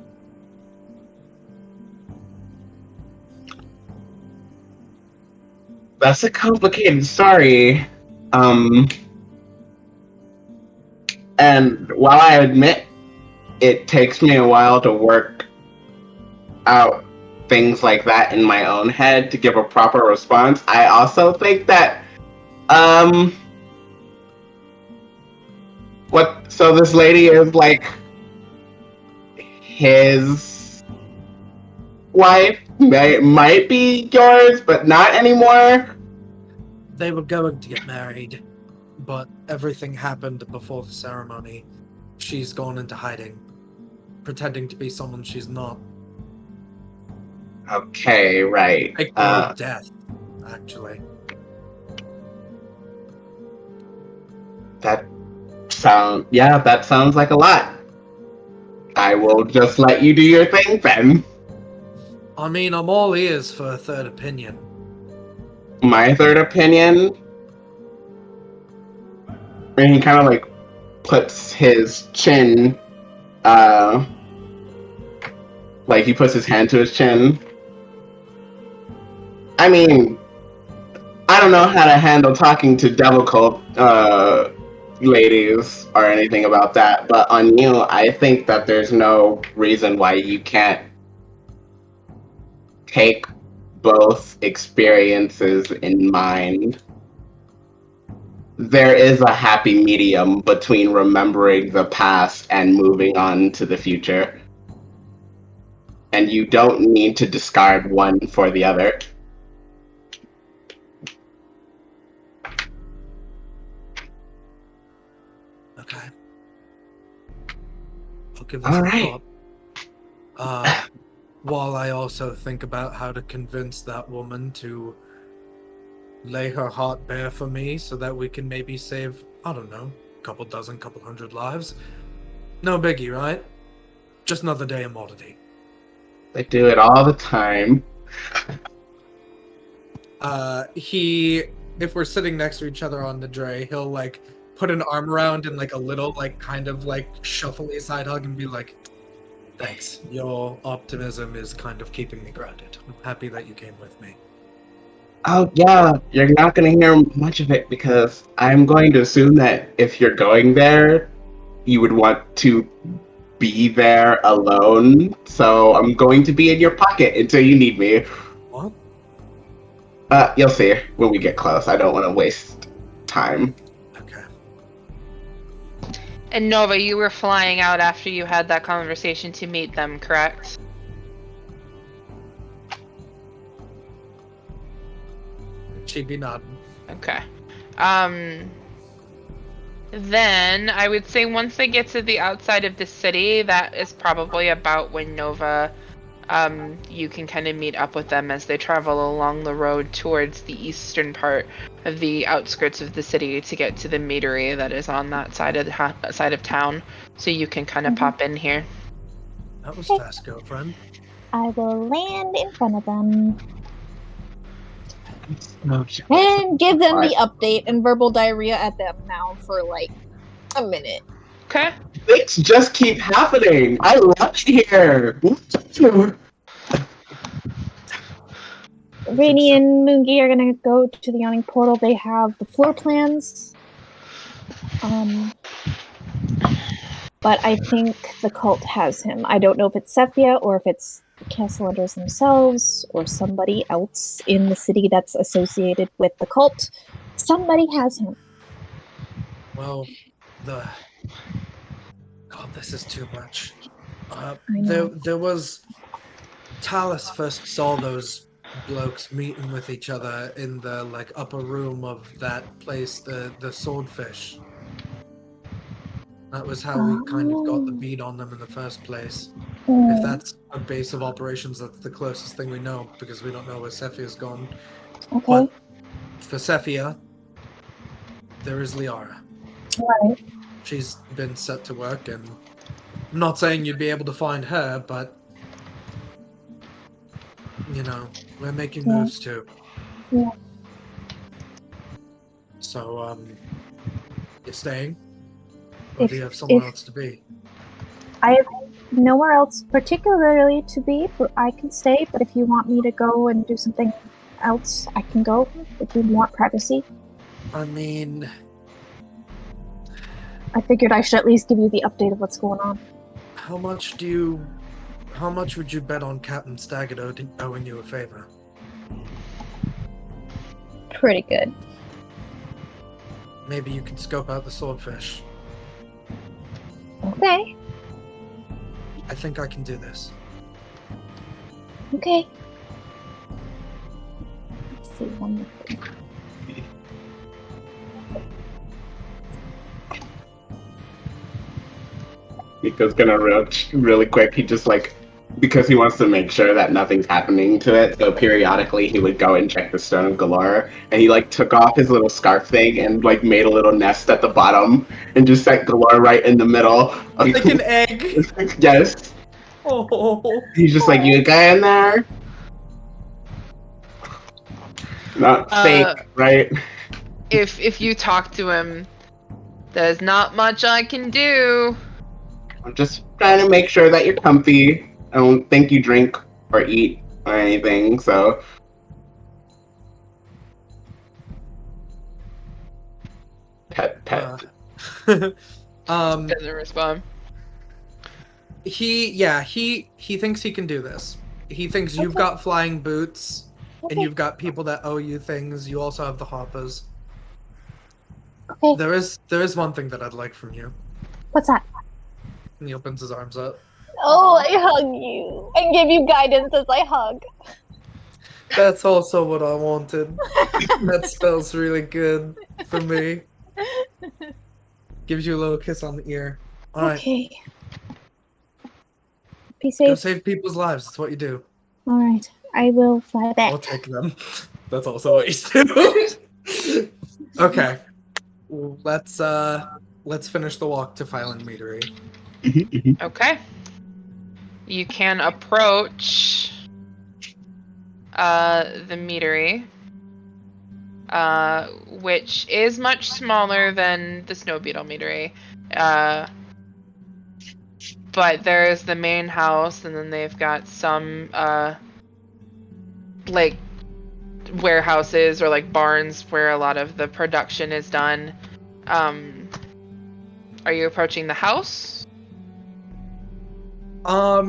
That's a complicated story. And while I admit it takes me a while to work out things like that in my own head to give a proper response, I also think that so this lady is like his wife, might be yours, but not anymore. They were going to get married, but everything happened before the ceremony. She's gone into hiding, pretending to be someone she's not. Okay, right. Death, actually. That sounds like a lot. I will just let you do your thing then. I mean, I'm all ears for a third opinion. My third opinion? And he kind of like puts his chin, like he puts his hand to his chin. I mean, I don't know how to handle talking to devil cult ladies or anything about that, but on you, I think that there's no reason why you can't take both experiences in mind. There is a happy medium between remembering the past and moving on to the future. And you don't need to discard one for the other. Okay. I'll give this a thought. While I also think about how to convince that woman to lay her heart bare for me so that we can maybe save, I don't know, couple hundred lives. No biggie, right? Just another day in Waterdeep. They do it all the time. If we're sitting next to each other on the dray, he'll like put an arm around and like a little like kind of like shuffly side hug and be like, thanks. Your optimism is kind of keeping me grounded. I'm happy that you came with me. Oh yeah, you're not going to hear much of it because I'm going to assume that if you're going there, you would want to be there alone. So I'm going to be in your pocket until you need me. What? You'll see when we get close. I don't want to waste time. Okay. And Nova, you were flying out after you had that conversation to meet them, correct? She'd be nodding. Okay. Then I would say once they get to the outside of the city, that is probably about when Nova, you can kind of meet up with them as they travel along the road towards the eastern part of the outskirts of the city to get to the meadery that is on that side of the side of town. So you can kind of pop in here. That was fast, girlfriend. I will land in front of them Oh, and give them the update and verbal diarrhea at them now for like a minute. Okay. things just keep happening. I love it here. Rainy and Moongi are gonna go to the Yawning Portal. They have the floor plans. But I think the cult has him. I don't know if it's Sephia or if it's the Castle Hunters themselves or somebody else in the city that's associated with the cult. Somebody has him. Well, God, this is too much. know. There was Tallice first saw those blokes meeting with each other in the upper room of that place, the swordfish. That was how we kind of got the beat on them in the first place. If that's a base of operations, that's the closest thing we know, because we don't know where Sephia's gone. Okay. But for Sephia, there is Liara. Right. She's been set to work, and I'm not saying you'd be able to find her, but we're making moves too. Yeah. So, you're staying? Or do you have somewhere else to be? I have nowhere else particularly to be, but I can stay. But if you want me to go and do something else, I can go. If you want privacy. I mean, I figured I should at least give you the update of what's going on. how much would you bet on Captain Staggett owing you a favor? Pretty good. Maybe you can scope out the swordfish. Okay. I think I can do this. Okay. Let's see, one more thing. Nico's gonna really quick. He just because he wants to make sure that nothing's happening to it. So periodically he would go and check the Stone of Galore, and he took off his little scarf thing and made a little nest at the bottom and just set Galore right in the middle. Like an egg. Yes. Oh. He's just you a guy in there. Not fake, right? If you talk to him, there's not much I can do. I'm just trying to make sure that you're comfy. I don't think you drink or eat or anything, so. Pet. Doesn't respond. He thinks he can do this. He thinks you've got flying boots, and you've got people that owe you things. You also have the hoppers. Okay. There is one thing that I'd like from you. What's that? And he opens his arms up. Oh, I hug you and give you guidance as I hug. That's also what I wanted. That smells really good for me. Gives you a little kiss on the ear. All right. Okay. Be Go safe. save people's lives. That's what you do. All right. I will fly back. I'll take them. That's also what you do. Okay. Let's finish the walk to Filing Meadery. Okay. You can approach the meadery, which is much smaller than the Snow Beetle meadery. But there is the main house, and then they've got some warehouses or barns where a lot of the production is done. Are you approaching the house? Her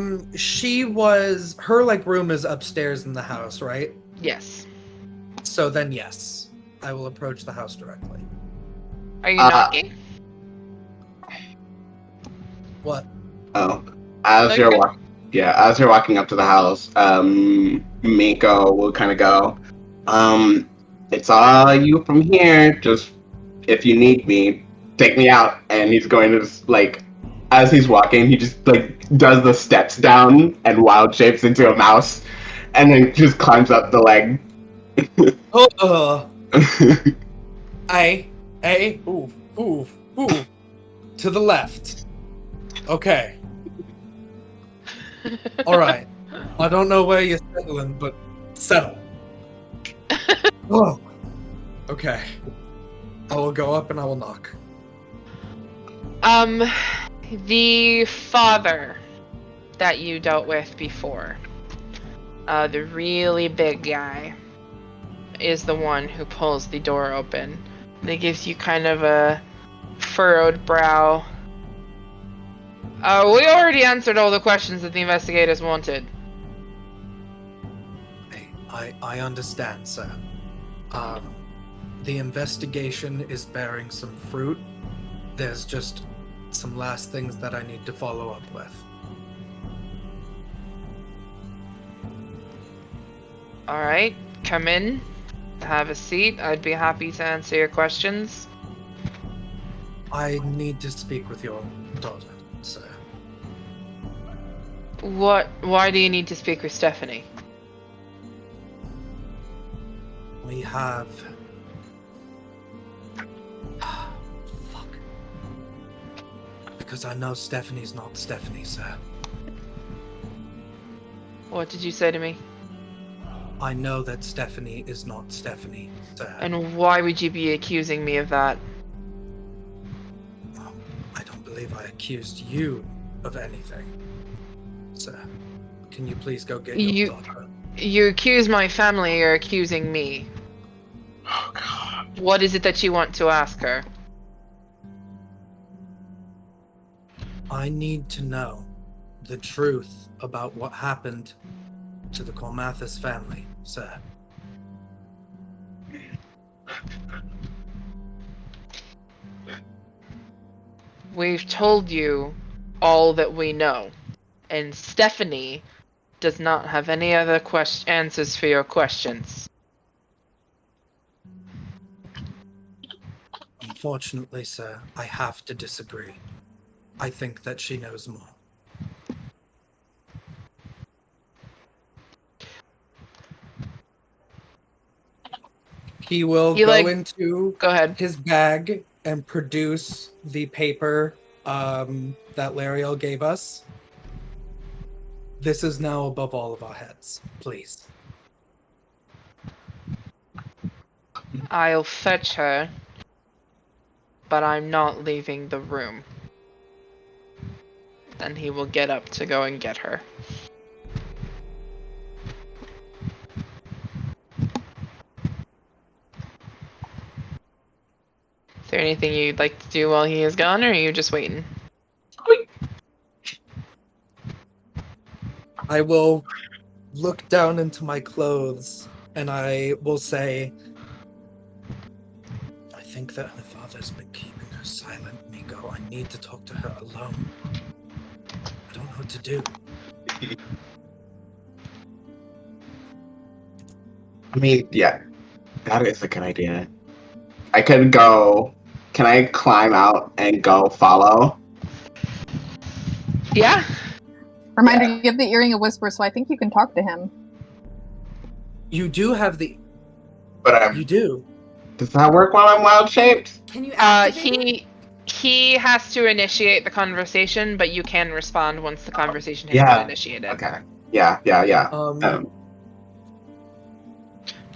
room is upstairs in the house, right? Yes. So then yes, I will approach the house directly. Are you knocking? What? Oh, as you're walking up to the house, Mico will kind of go. It's all you from here. Just if you need me, take me out. And he's going to just, like, as he's walking, he just, like, does the steps down and wild shapes into a mouse. And then just climbs up the leg. Ooh. To the left. Okay. Alright. I don't know where you're settling, but settle. Oh. Okay. I will go up and I will knock. The father that you dealt with before, the really big guy, is the one who pulls the door open. And it gives you kind of a furrowed brow. We already answered all the questions that the investigators wanted. I understand, sir. The investigation is bearing some fruit. There's just some last things that I need to follow up with. Alright, come in. Have a seat. I'd be happy to answer your questions. I need to speak with your daughter, sir. Why do you need to speak with Stephanie? We have... Fuck. Because I know Stephanie's not Stephanie, sir. What did you say to me? I know that Stephanie is not Stephanie, sir. And why would you be accusing me of that? I don't believe I accused you of anything, sir. Can you please go get your daughter? You accuse my family, you're accusing me. Oh, God. What is it that you want to ask her? I need to know the truth about what happened to the Cormathis family, sir. We've told you all that we know, and Stephanie does not have any other answers for your questions. Unfortunately, sir, I have to disagree. I think that she knows more. He will go into his bag and produce the paper that Lariel gave us. This is now above all of our heads. Please. I'll fetch her, but I'm not leaving the room. Then he will get up to go and get her. Is there anything you'd like to do while he is gone, or are you just waiting? I will look down into my clothes and I will say, I think that her father's been keeping her silent, Mico. I need to talk to her alone. I don't know what to do. I mean, yeah, that is a good idea. I could go. Can I climb out and go follow? Yeah. Reminder, you have the Earring of Whisper, so I think you can talk to him. You do have the... But you do. Does that work while I'm wild shaped? Can you activate he has to initiate the conversation, but you can respond once the conversation has been initiated. Okay. Yeah.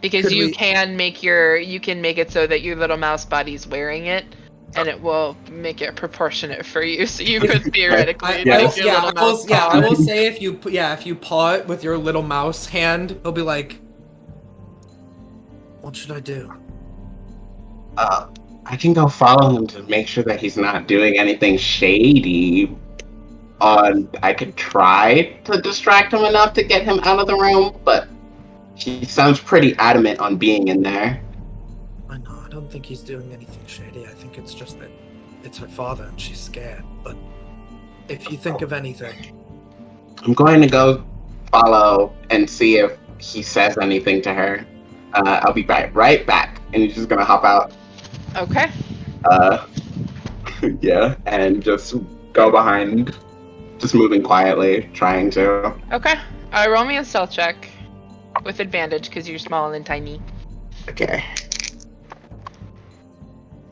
Because you can make it so that your little mouse body's wearing it, and it will make it proportionate for you. So you could theoretically I will say if you paw it with your little mouse hand, it'll be like, what should I do? I can go follow him to make sure that he's not doing anything shady. I could try to distract him enough to get him out of the room, but he sounds pretty adamant on being in there. I know, I don't think he's doing anything shady. I think it's just that it's her father and she's scared. But if you think of anything... I'm going to go follow and see if he says anything to her. I'll be right back. And he's just going to hop out. Okay. Yeah, and just go behind, just moving quietly, trying to. Okay. Roll me a stealth check with advantage because you're small and tiny. Okay.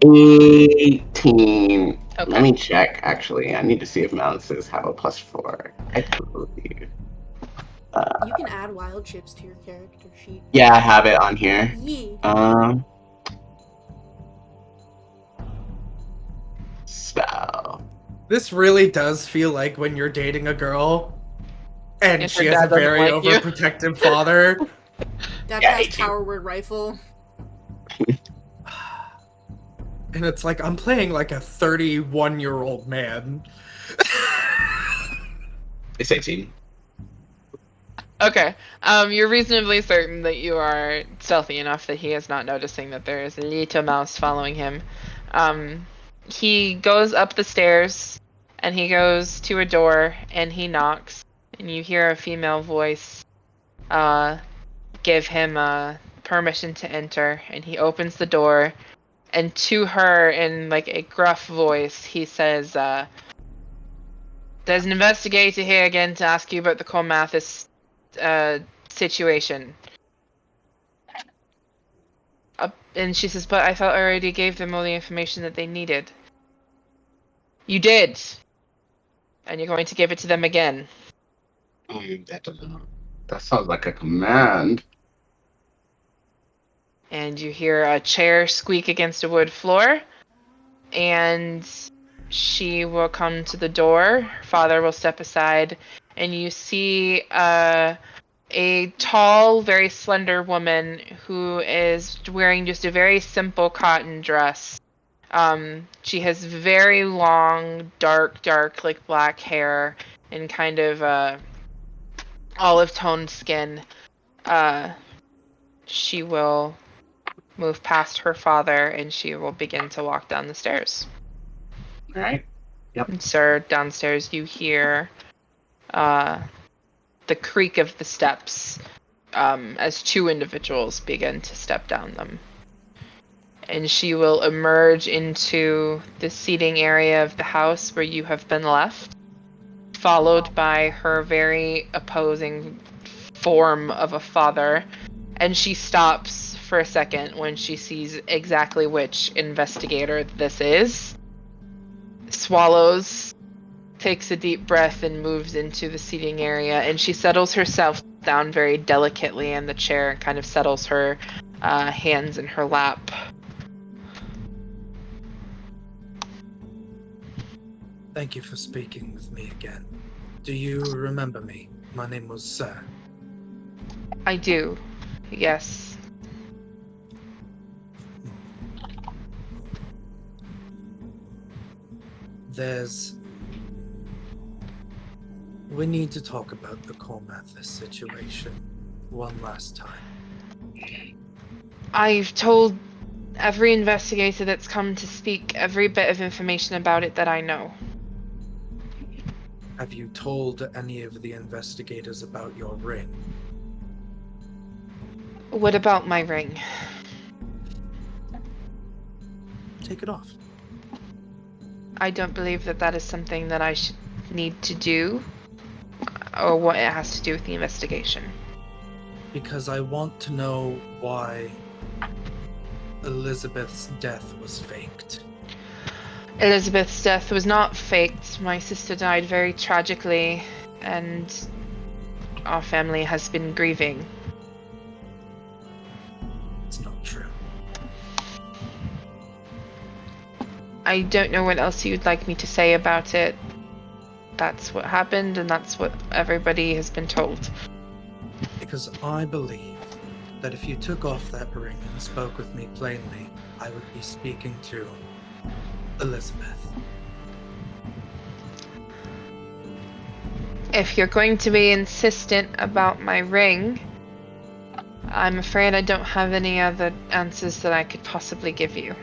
18. Okay. Let me check, actually. I need to see if Malices have a +4. I believe. You can add wild chips to your character sheet. Yeah, I have it on here. Yeah. So. This really does feel like when you're dating a girl and If she her has a dad doesn't very like you. overprotective father. Dad Yeah, has 18. power word rifle. And it's like I'm playing like a 31-year-old man. It's 18. Okay. You're reasonably certain that you are stealthy enough that he is not noticing that there is a little mouse following him. He goes up the stairs and he goes to a door and he knocks, and you hear a female voice give him permission to enter, and he opens the door, and to her in like a gruff voice he says, there's an investigator here again to ask you about the Cormathis situation. And she says, but I thought I already gave them all the information that they needed. You did. And you're going to give it to them again. That sounds like a command. And you hear a chair squeak against a wood floor. And she will come to the door. Her father will step aside. And you see a tall, very slender woman who is wearing just a very simple cotton dress. She has very long, dark, like black hair and kind of olive-toned skin. She will move past her father and she will begin to walk down the stairs. All right. Yep. And sir, downstairs you hear the creak of the steps as two individuals begin to step down them. And she will emerge into the seating area of the house where you have been left, followed by her very opposing form of a father. And she stops for a second when she sees exactly which investigator this is, swallows, takes a deep breath, and moves into the seating area. And she settles herself down very delicately in the chair and kind of settles her hands in her lap. Thank you for speaking with me again. Do you remember me? My name was Sir. I do, yes. We need to talk about the Cormathis situation one last time. I've told every investigator that's come to speak every bit of information about it that I know. Have you told any of the investigators about your ring? What about my ring? Take it off. I don't believe that that is something that I should need to do, or what it has to do with the investigation. Because I want to know why Elizabeth's death was faked. Elizabeth's death was not faked. My sister died very tragically, and our family has been grieving. It's not true. I don't know what else you'd like me to say about it. That's what happened, and that's what everybody has been told. Because I believe that if you took off that ring and spoke with me plainly, I would be speaking to Elizabeth. If you're going to be insistent about my ring, I'm afraid I don't have any other answers that I could possibly give you.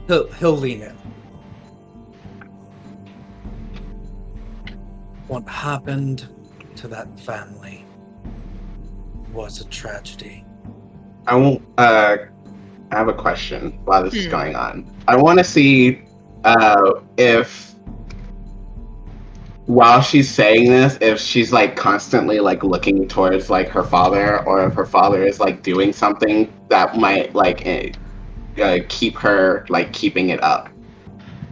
He'll lean in. What happened to that family was a tragedy. I won't. I have a question while this is going on. I want to see if, while she's saying this, if she's like constantly like looking towards like her father, or if her father is like doing something that might like keep her like keeping it up.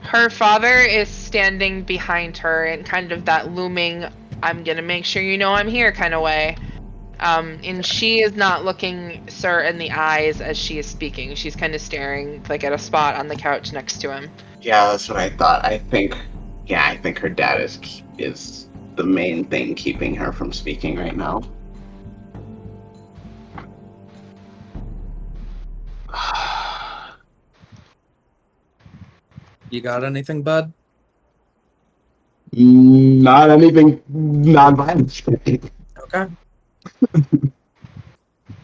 Her father is standing behind her in kind of that looming, I'm gonna make sure you know I'm here kind of way. And she is not looking Sir in the eyes as she is speaking. She's kind of staring like at a spot on the couch next to him. Yeah, that's what I thought. I think her dad is the main thing keeping her from speaking right now. You got anything, bud? Not anything non-violent. Okay.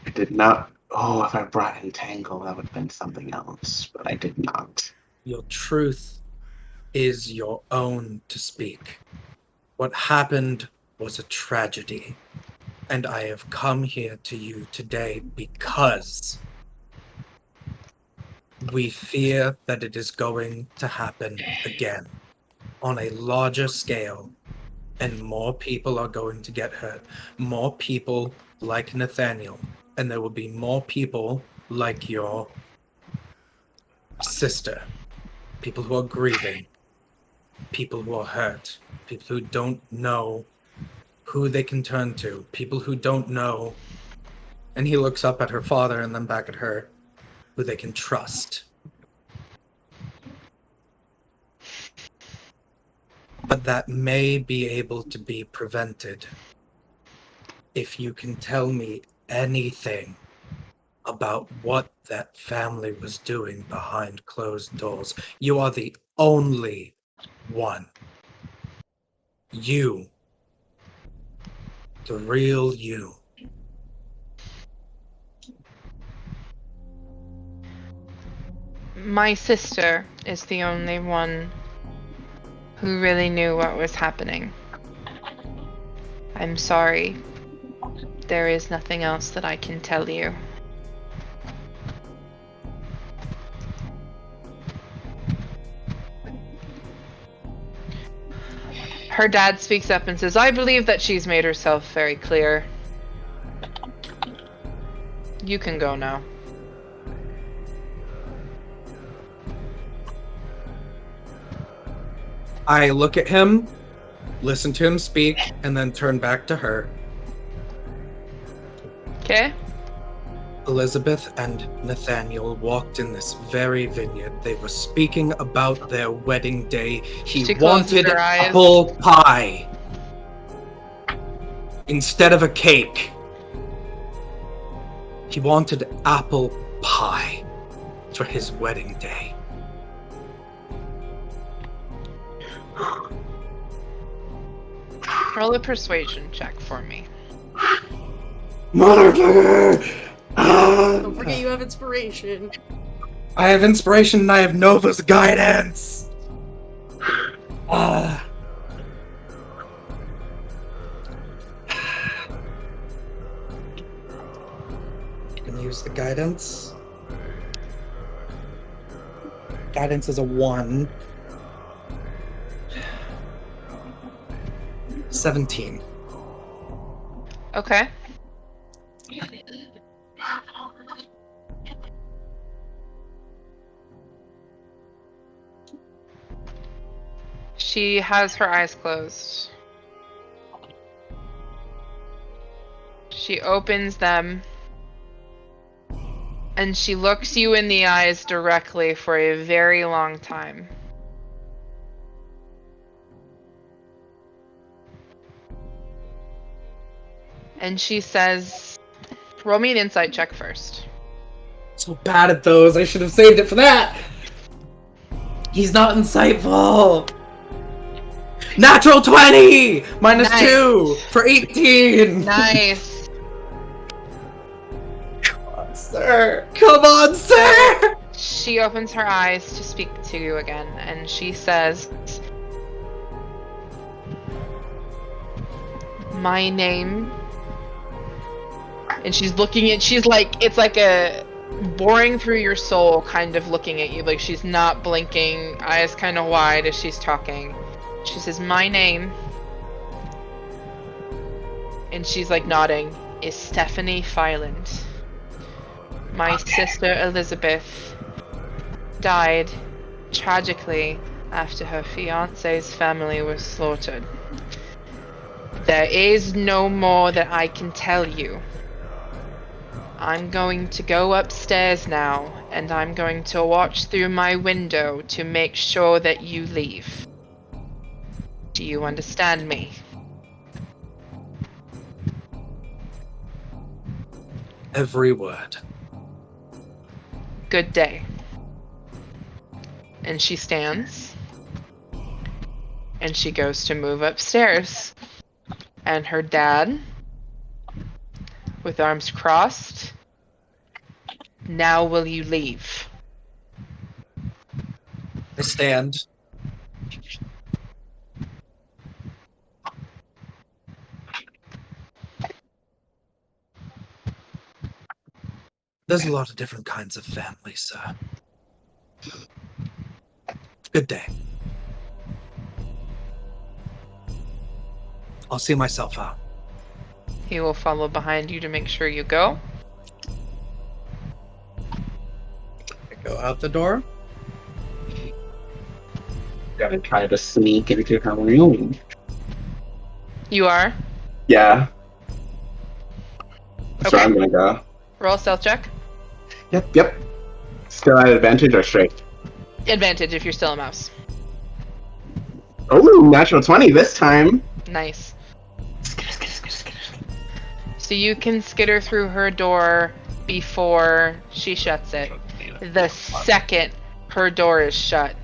I did not. Oh, if I brought Entangle, that would have been something else, but I did not. Your truth is your own to speak. What happened was a tragedy, and I have come here to you today because we fear that it is going to happen again on a larger scale, and more people are going to get hurt. More people like Nathaniel, and there will be more people like your sister. People who are grieving, people who are hurt, people who don't know who they can turn to, people who don't know, and he looks up at her father and then back at her, who they can trust. But that may be able to be prevented if you can tell me anything about what that family was doing behind closed doors. You are the only one. You. The real you. My sister is the only one who really knew what was happening. I'm sorry. There is nothing else that I can tell you. Her dad speaks up and says, I believe that she's made herself very clear. You can go now. I look at him, listen to him speak, and then turn back to her. Okay? Elizabeth and Nathaniel walked in this very vineyard. They were speaking about their wedding day. He She closes wanted her eyes. apple pie instead of a cake. He wanted apple pie for his wedding day. Roll a persuasion check for me. Motherfucker! Don't forget you have inspiration. I have inspiration and I have Nova's guidance. Gonna use the guidance. Guidance is a 1. 17. Okay. She has her eyes closed. She opens them, and she looks you in the eyes directly for a very long time. And she says, roll me an insight check first. So bad at those. I should have saved it for that. He's not insightful. Natural 20! Minus Nice. 2 for 18. Nice. Come on, sir. Come on, sir. She opens her eyes to speak to you again, and she says, my name And she's looking at, she's like, it's like a boring through your soul kind of looking at you. Like she's not blinking, eyes kind of wide as she's talking. She says, my name, and she's like nodding, is Stephanie Fyland. My sister Elizabeth died tragically after her fiance's family was slaughtered. There is no more that I can tell you. I'm going to go upstairs now, and I'm going to watch through my window to make sure that you leave. Do you understand me? Every word. Good day. And she stands, and she goes to move upstairs. And her dad, with arms crossed, now will you leave? I stand. There's a lot of different kinds of families, sir. Good day. I'll see myself out. He will follow behind you to make sure you go. I go out the door. Gotta try to sneak into her room. You are? Yeah. So Okay. I'm gonna go. Roll a stealth check. Yep. Still at advantage or straight? Advantage if you're still a mouse. Oh, natural 20 this time. Nice. So you can skitter through her door before she shuts it. The second her door is shut,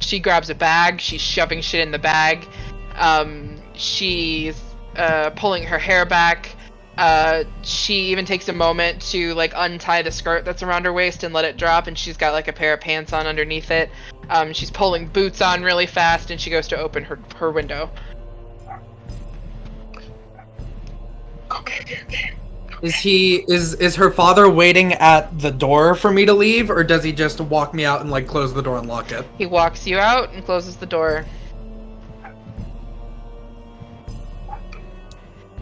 she grabs a bag. She's shoving shit in the bag. She's pulling her hair back. She even takes a moment to like untie the skirt that's around her waist and let it drop, and she's got like a pair of pants on underneath it. She's pulling boots on really fast, and she goes to open her window. Okay. Is her father waiting at the door for me to leave, or does he just walk me out and like close the door and lock it? He walks you out and closes the door.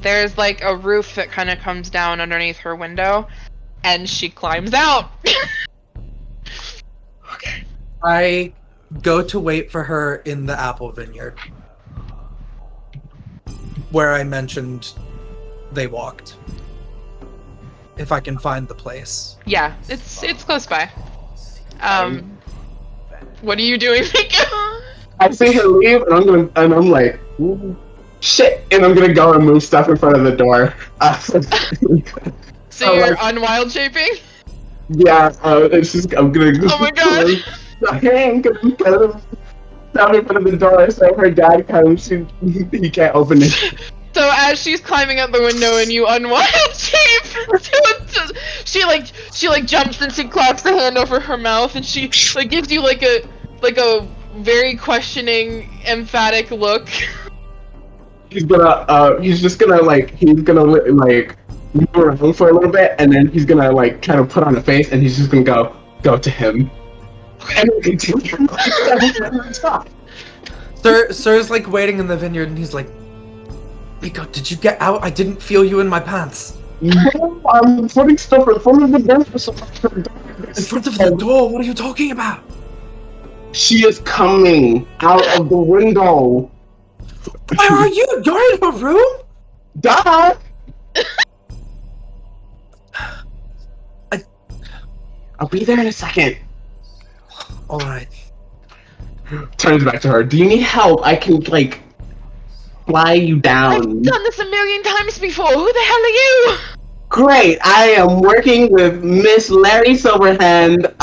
There's like a roof that kind of comes down underneath her window, and she climbs out. Okay. I go to wait for her in the apple vineyard, where I mentioned they walked. If I can find the place. Yeah, it's close by. What are you doing, Mico? I see her leave, and I'm like, ooh, shit, and I'm gonna go and move stuff in front of the door. So you're unwild shaping? Yeah, it's just, I'm gonna. Oh my god! I'm gonna kind of stand in front of the door so her dad comes, he can't open it. So as she's climbing out the window and you unwild shape, she jumps and she clocks the hand over her mouth, and she like gives you like a very questioning, emphatic look. He's just gonna like move around for a little bit, and then he's gonna like try to put on a face, and he's just gonna go to him. And Sir's like waiting in the vineyard, and he's like, Mico, did you get out? I didn't feel you in my pants. No, I'm putting stuff in front of the door. In front of the door? What are you talking about? She is coming out of the window. Where are you? You're in her room? Duh! I'll be there in a second. Alright. Turns back to her. Do you need help? I can, like, fly you down. I've done this a million times before. Who the hell are you? Great. I am working with Miss Larry Silverhand.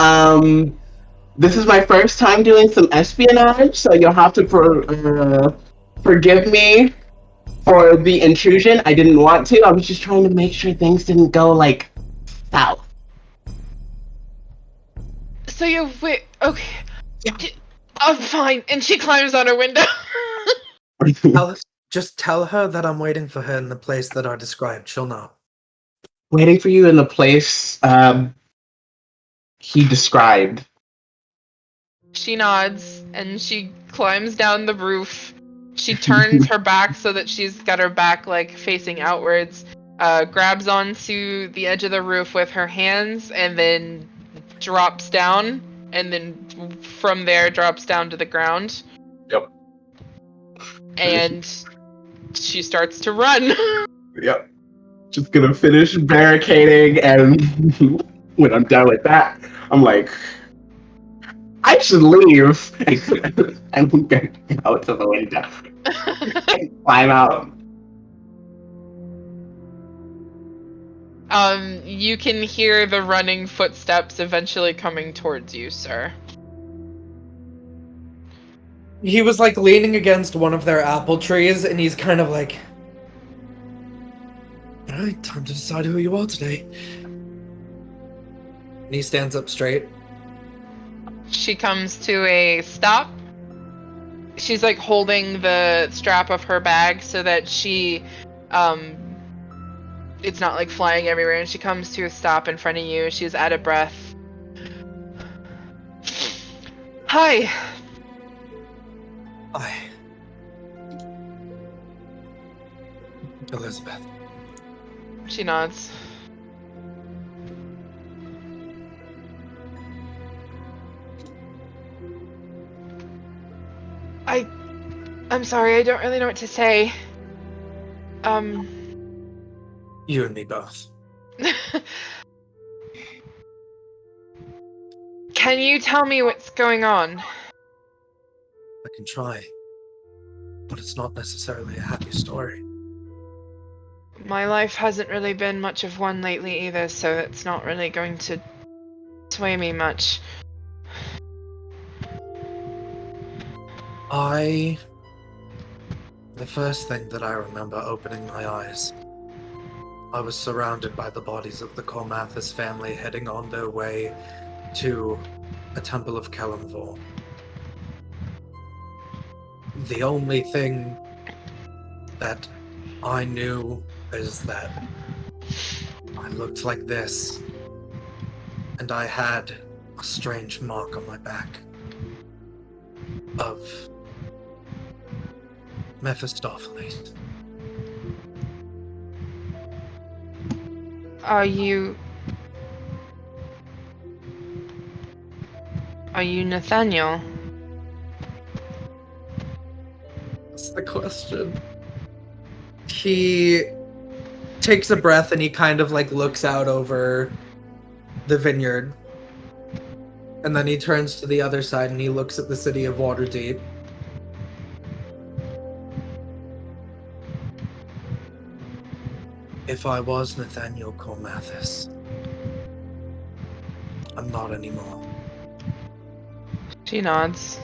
This is my first time doing some espionage, so you'll have to forgive me for the intrusion. I didn't want to. I was just trying to make sure things didn't go, like, south. So you're okay. Yeah. Oh, fine. And she climbs on her window. Tallice, Just tell her that I'm waiting for her in the place that I described. She'll know. Waiting for you in the place he described. She nods and she climbs down the roof. She turns her back so that she's got her back like facing outwards. Grabs onto the edge of the roof with her hands and then drops down, and then from there drops down to the ground. Yep. And she starts to run. Yep. Just gonna finish barricading, and when I'm done with that, I'm like, I should leave. I'm gonna go to the window and climb out. You can hear the running footsteps eventually coming towards you, sir. He was like leaning against one of their apple trees, and he's kind of like, alright, time to decide who you are today. And he stands up straight. She comes to a stop. She's like holding the strap of her bag so that she, it's not like flying everywhere, and she comes to a stop in front of you. She's out of breath. Hi. Hi. Elizabeth. She nods. I'm sorry, I don't really know what to say. You and me both. Can you tell me what's going on? I can try. But it's not necessarily a happy story. My life hasn't really been much of one lately either, so it's not really going to sway me much. The first thing that I remember opening my eyes, I was surrounded by the bodies of the Cormathis family heading on their way to a temple of Kelemvor. The only thing that I knew is that I looked like this, and I had a strange mark on my back of Mephistopheles. Are you Nathaniel? That's the question. He takes a breath and he kind of like looks out over the vineyard. And then he turns to the other side and he looks at the city of Waterdeep. If I was Nathaniel Cormathis, I'm not anymore. She nods.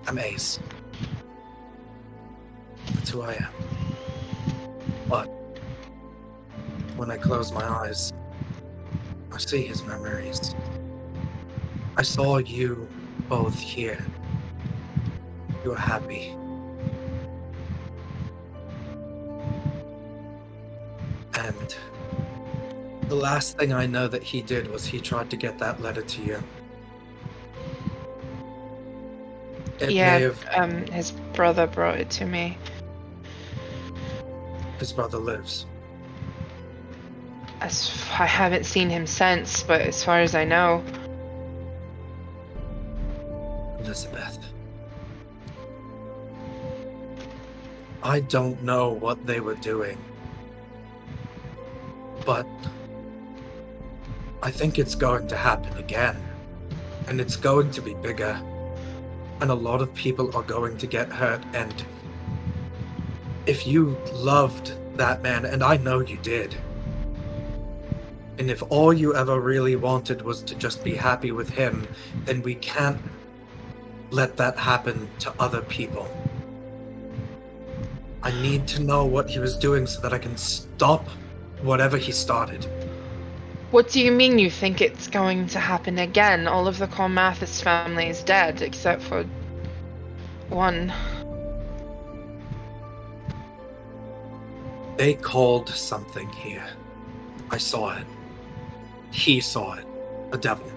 I'm Ace. That's who I am. But when I close my eyes, I see his memories. I saw you both here. You were happy. And the last thing I know that he did was he tried to get that letter to you. It Yeah, may have... his brother brought it to me. His brother lives. I haven't seen him since, but as far as I know... Elizabeth. I don't know what they were doing. But I think it's going to happen again. And it's going to be bigger. And a lot of people are going to get hurt. And if you loved that man, and I know you did, and if all you ever really wanted was to just be happy with him, then we can't let that happen to other people. I need to know what he was doing so that I can stop whatever he started. What do you mean you think it's going to happen again? All of the Cormathis family is dead, except for one. They called something here. I saw it. He saw it. A devil.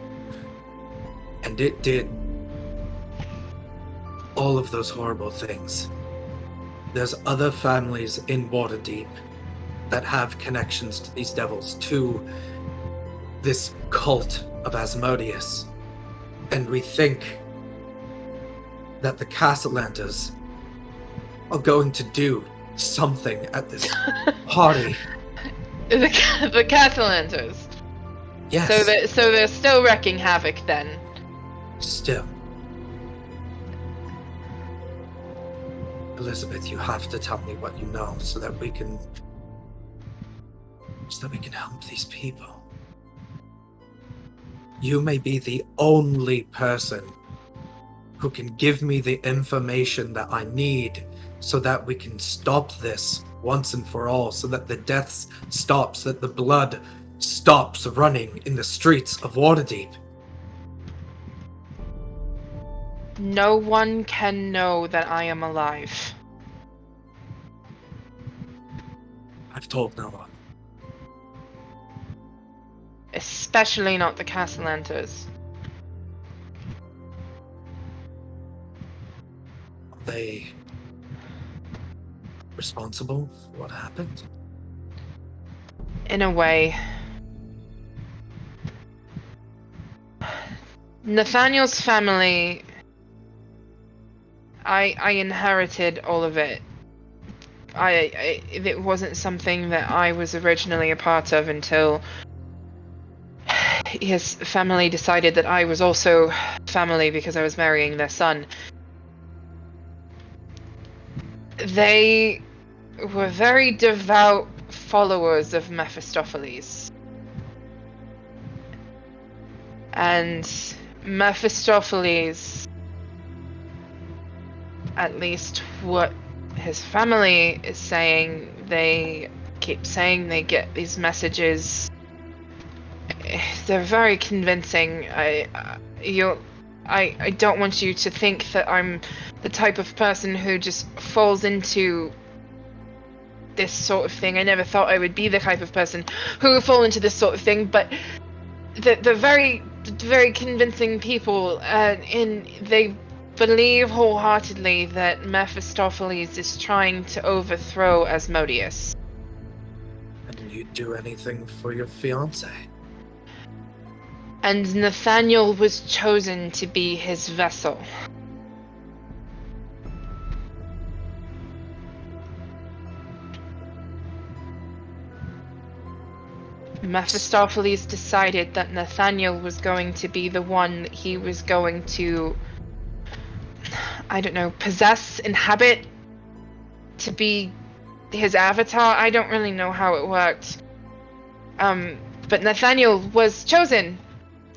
And it did all of those horrible things. There's other families in Waterdeep that have connections to these devils, to this cult of Asmodeus. And we think that the Castellanters are going to do something at this party. The Catalanters. Yes. So they're still wreaking havoc then. Still. Elizabeth, you have to tell me what you know so that we can help these people. You may be the only person who can give me the information that I need so that we can stop this once and for all, so that the deaths stop, so that the blood stops running in the streets of Waterdeep. No one can know that I am alive. I've told no one. Especially not the Castellanters. Are they responsible for what happened? In a way. Nathaniel's family, I inherited all of it. It wasn't something that I was originally a part of until his family decided that I was also family because I was marrying their son. They were very devout followers of Mephistopheles. And Mephistopheles, at least what his family is saying, they keep saying they get these messages. They're very convincing. I don't want you to think that I'm the type of person who just falls into this sort of thing. I never thought I would be the type of person who would fall into this sort of thing, but they're very, very convincing people, and they believe wholeheartedly that Mephistopheles is trying to overthrow Asmodeus. And you'd do anything for your fiancé? And Nathaniel was chosen to be his vessel. Mephistopheles decided that Nathaniel was going to be the one that he was going to, I don't know, possess, inhabit, to be his avatar. I don't really know how it worked. But Nathaniel was chosen.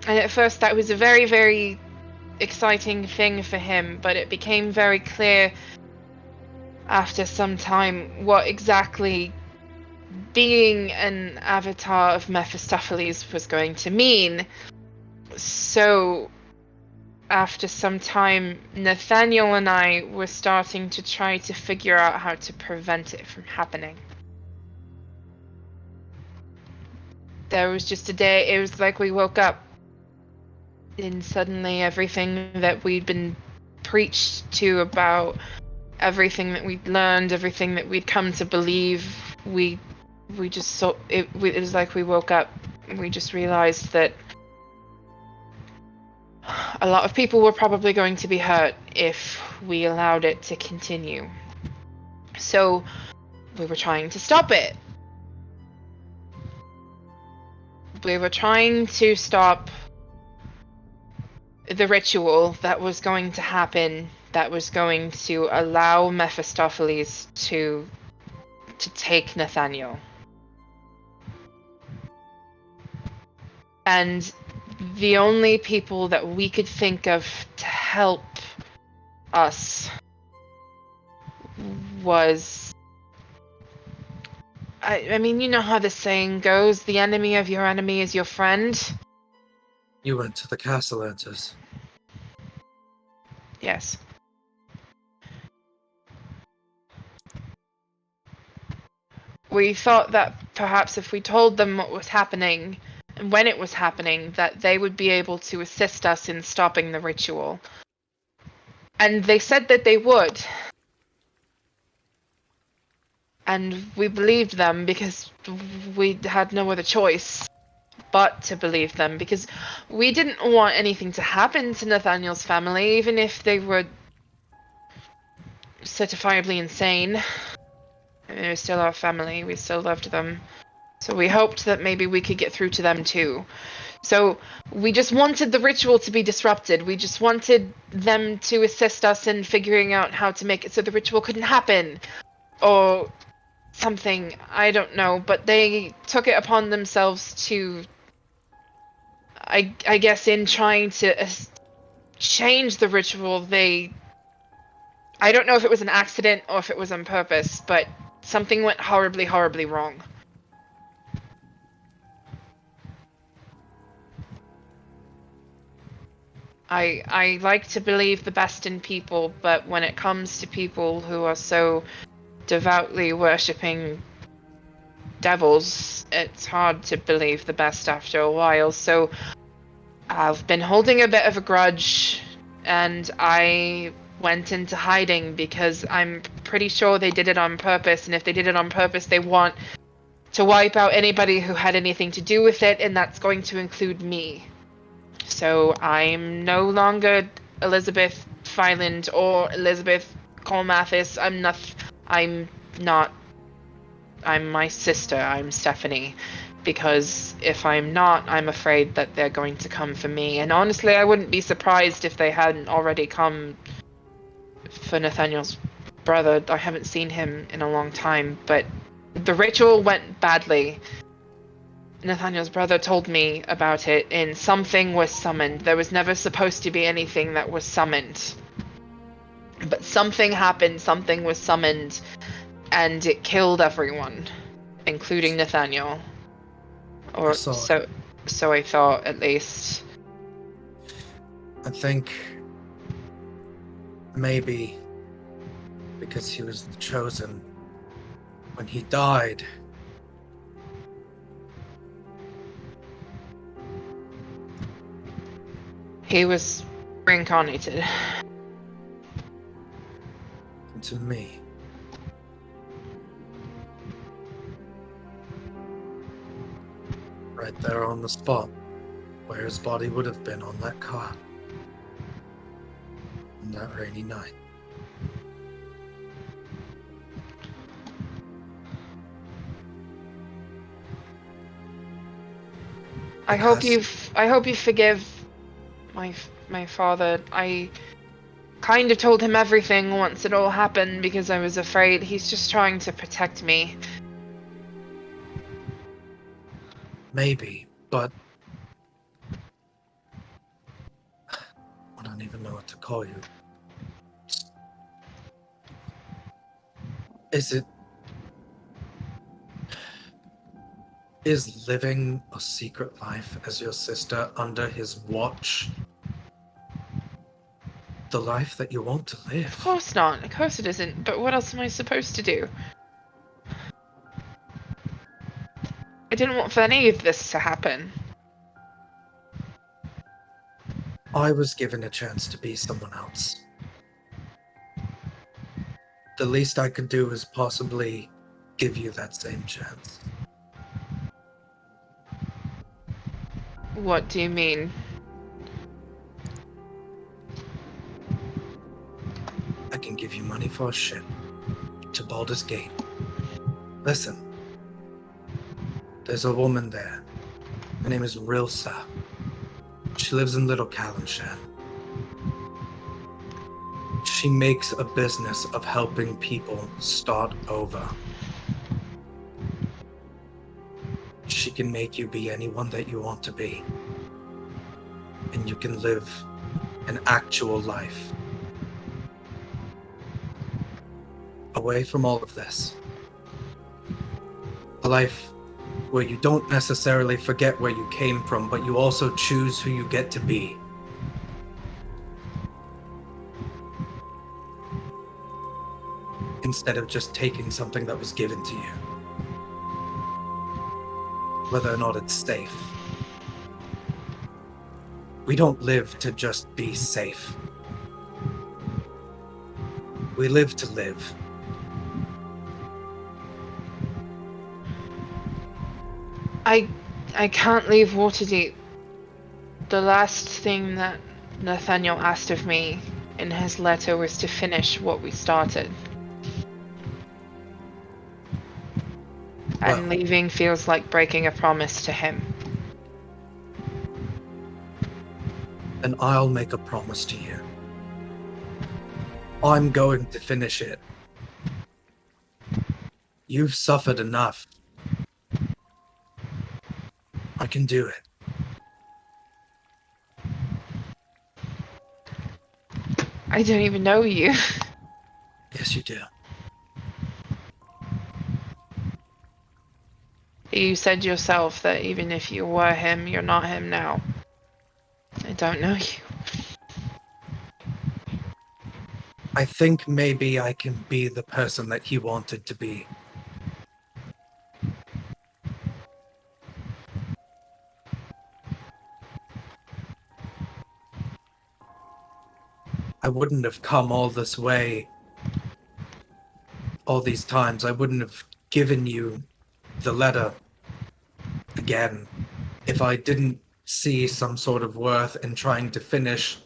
And at first that was a very, very exciting thing for him, but it became very clear after some time what exactly being an avatar of Mephistopheles was going to mean. So after some time, Nathaniel and I were starting to try to figure out how to prevent it from happening. There was just a day, it was like we woke up and suddenly everything that we'd been preached to about, everything that we'd learned, everything that we'd come to believe, we just saw it. It was like we woke up and we just realized that a lot of people were probably going to be hurt if we allowed it to continue. So we were trying to stop it. We were trying to stop the ritual that was going to happen, that was going to allow Mephistopheles to take Nathaniel. And the only people that we could think of to help us was... I mean, you know how the saying goes, the enemy of your enemy is your friend? You went to the Castellanters. Yes. We thought that perhaps if we told them what was happening and when it was happening, that they would be able to assist us in stopping the ritual. And they said that they would. And we believed them because we had no other choice but to believe them, because we didn't want anything to happen to Nathaniel's family, even if they were certifiably insane. They were still our family. We still loved them. So we hoped that maybe we could get through to them too. So we just wanted the ritual to be disrupted. We just wanted them to assist us in figuring out how to make it so the ritual couldn't happen. Or something. I don't know. But they took it upon themselves to, I guess, in trying to change the ritual, I don't know if it was an accident or if it was on purpose, but something went horribly, horribly wrong. I like to believe the best in people, but when it comes to people who are so devoutly worshipping devils, it's hard to believe the best after a while. So I've been holding a bit of a grudge, and I went into hiding because I'm pretty sure they did it on purpose, and if they did it on purpose, they want to wipe out anybody who had anything to do with it, and that's going to include me. So I'm no longer Elizabeth Fyland or Elizabeth Colmathis. I'm my sister. I'm Stephanie. Because if I'm not, I'm afraid that they're going to come for me. And honestly, I wouldn't be surprised if they hadn't already come for Nathaniel's brother. I haven't seen him in a long time, but the ritual went badly. Nathaniel's brother told me about it, and something was summoned. There was never supposed to be anything that was summoned. But something happened, something was summoned, and it killed everyone, including Nathaniel. Or so I thought, at least. I think maybe because he was the chosen, when he died, he was reincarnated into me. Right there on the spot where his body would have been on that car on that rainy night. I hope you forgive my father. I kind of told him everything once it all happened because I was afraid. He's just trying to protect me. Maybe, but I don't even know what to call you. Is living a secret life as your sister under his watch the life that you want to live? Of course not. Of course it isn't. But what else am I supposed to do? I didn't want for any of this to happen. I was given a chance to be someone else. The least I could do is possibly give you that same chance. What do you mean? I can give you money for a ship to Baldur's Gate. Listen, there's a woman there. Her name is Rilsa. She lives in Little Kalashtar. She makes a business of helping people start over. She can make you be anyone that you want to be. And you can live an actual life. Away from all of this. A life where you don't necessarily forget where you came from, but you also choose who you get to be. Instead of just taking something that was given to you. whether or not it's safe. We don't live to just be safe. We live to live. I can't leave Waterdeep. The last thing that Nathaniel asked of me in his letter was to finish what we started. And Well. leaving feels like breaking a promise to him. And I'll make a promise to you. I'm going to finish it. You've suffered enough. I can do it. I don't even know you. Yes, you do. You said yourself that even if you were him, you're not him now. I don't know you. I think maybe I can be the person that he wanted to be. I wouldn't have come all this way all these times. I wouldn't have given you the letter again if I didn't see some sort of worth in trying to finish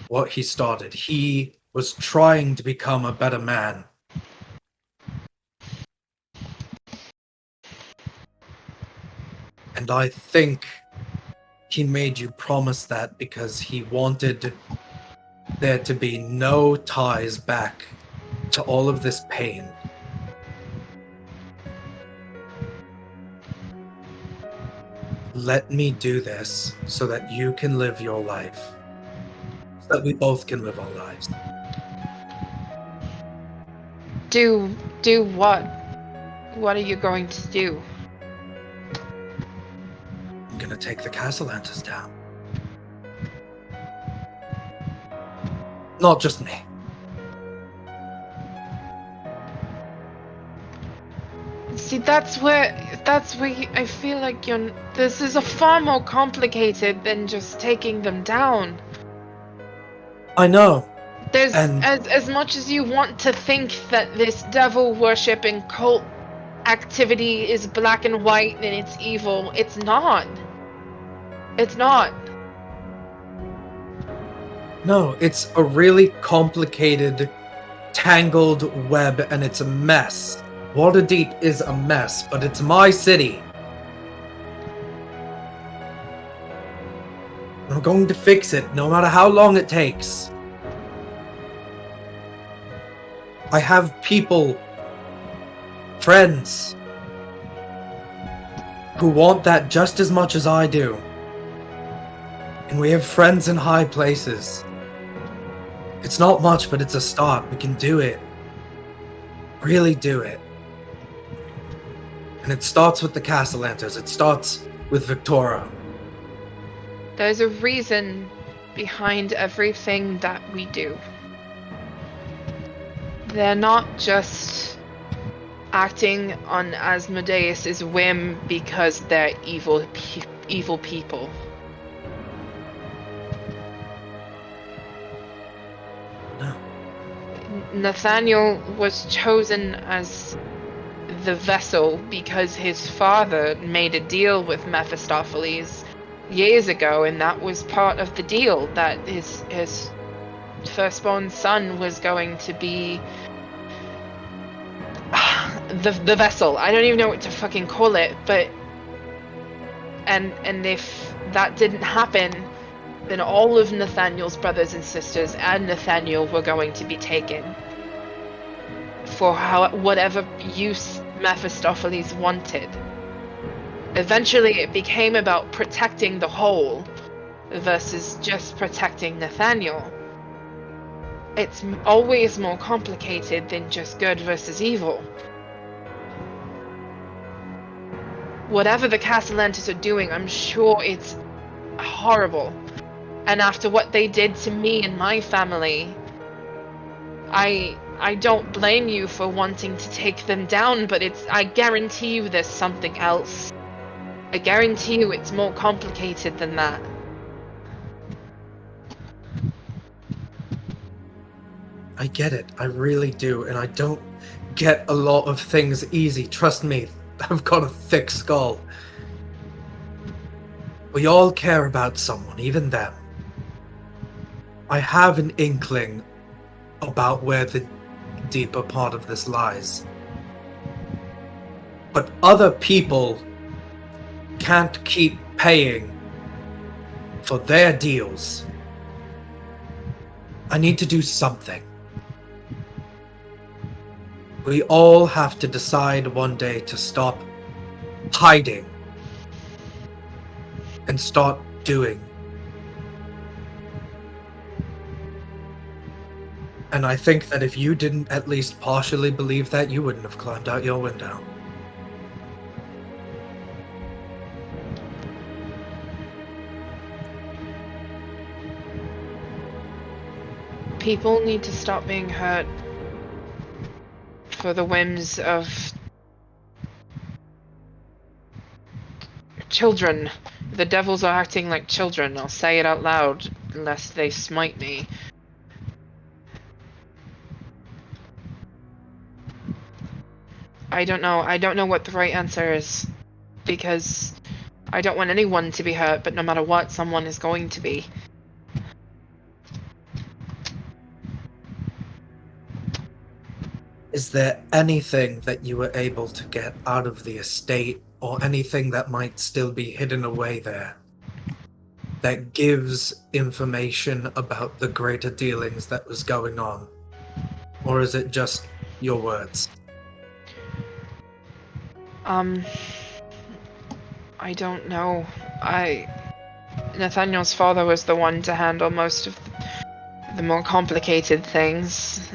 what he started. He was trying to become a better man. And I think he made you promise that because he wanted there to be no ties back to all of this pain. Let me do this so that you can live your life. So that we both can live our lives. Do what? What are you going to do? I'm gonna take the Castellantas down. Not just me. See, that's where I feel like this is a far more complicated than just taking them down. I know. There's And- as much as you want to think that this devil worshipping cult activity is black and white and it's evil, it's not. It's not. No, it's a really complicated, tangled web, and it's a mess. Waterdeep is a mess, but it's my city. I'm going to fix it, no matter how long it takes. I have people, friends, who want that just as much as I do. And we have friends in high places. It's not much, but it's a start. We can do it. Really do it. And it starts with the Castellantas. It starts with Victoria. There's a reason behind everything that we do. They're not just acting on Asmodeus' whim because they're evil people. No. Nathaniel was chosen as the vessel because his father made a deal with Mephistopheles years ago, and that was part of the deal, that his firstborn son was going to be the vessel. I don't even know what to fucking call it, but and if that didn't happen, then all of Nathaniel's brothers and sisters and Nathaniel were going to be taken for whatever use Mephistopheles wanted. Eventually it became about protecting the whole versus just protecting Nathaniel. It's always more complicated than just good versus evil. Whatever the Castellantas are doing, I'm sure it's horrible. And after what they did to me and my family, I don't blame you for wanting to take them down, but I guarantee you there's something else. I guarantee you it's more complicated than that. I get it. I really do. And I don't get a lot of things easy. Trust me, I've got a thick skull. We all care about someone, even them. I have an inkling about where the deeper part of this lies. But other people can't keep paying for their deals. I need to do something. We all have to decide one day to stop hiding and start doing. And I think that if you didn't at least partially believe that, you wouldn't have climbed out your window. People need to stop being hurt for the whims of children. The devils are acting like children. I'll say it out loud, lest they smite me. I don't know. I don't know what the right answer is, because I don't want anyone to be hurt, but no matter what, someone is going to be. Is there anything that you were able to get out of the estate, or anything that might still be hidden away there, that gives information about the greater dealings that was going on? Or is it just your words? I don't know. Nathaniel's father was the one to handle most of the more complicated things.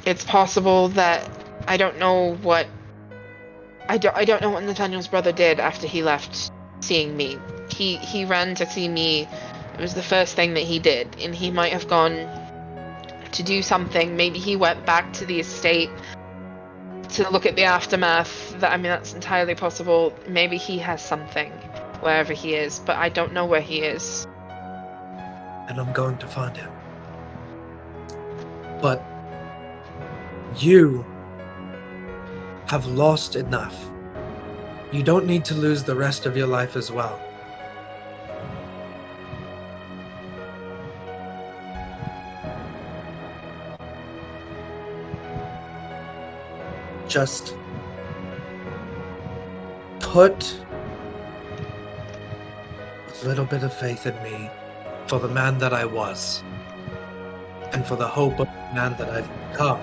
It's possible that I don't know what Nathaniel's brother did after he left seeing me. He ran to see me. It was the first thing that he did, and he might have gone to do something. Maybe he went back to the estate to look at the aftermath. That's entirely possible. Maybe he has something wherever he is, but I don't know where he is. And I'm going to find him. But you have lost enough. You don't need to lose the rest of your life as well. Just put a little bit of faith in me for the man that I was, and for the hope of the man that I've become,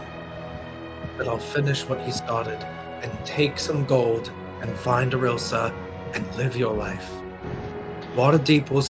that I'll finish what he started and take some gold and find Arilsa and live your life. Waterdeep will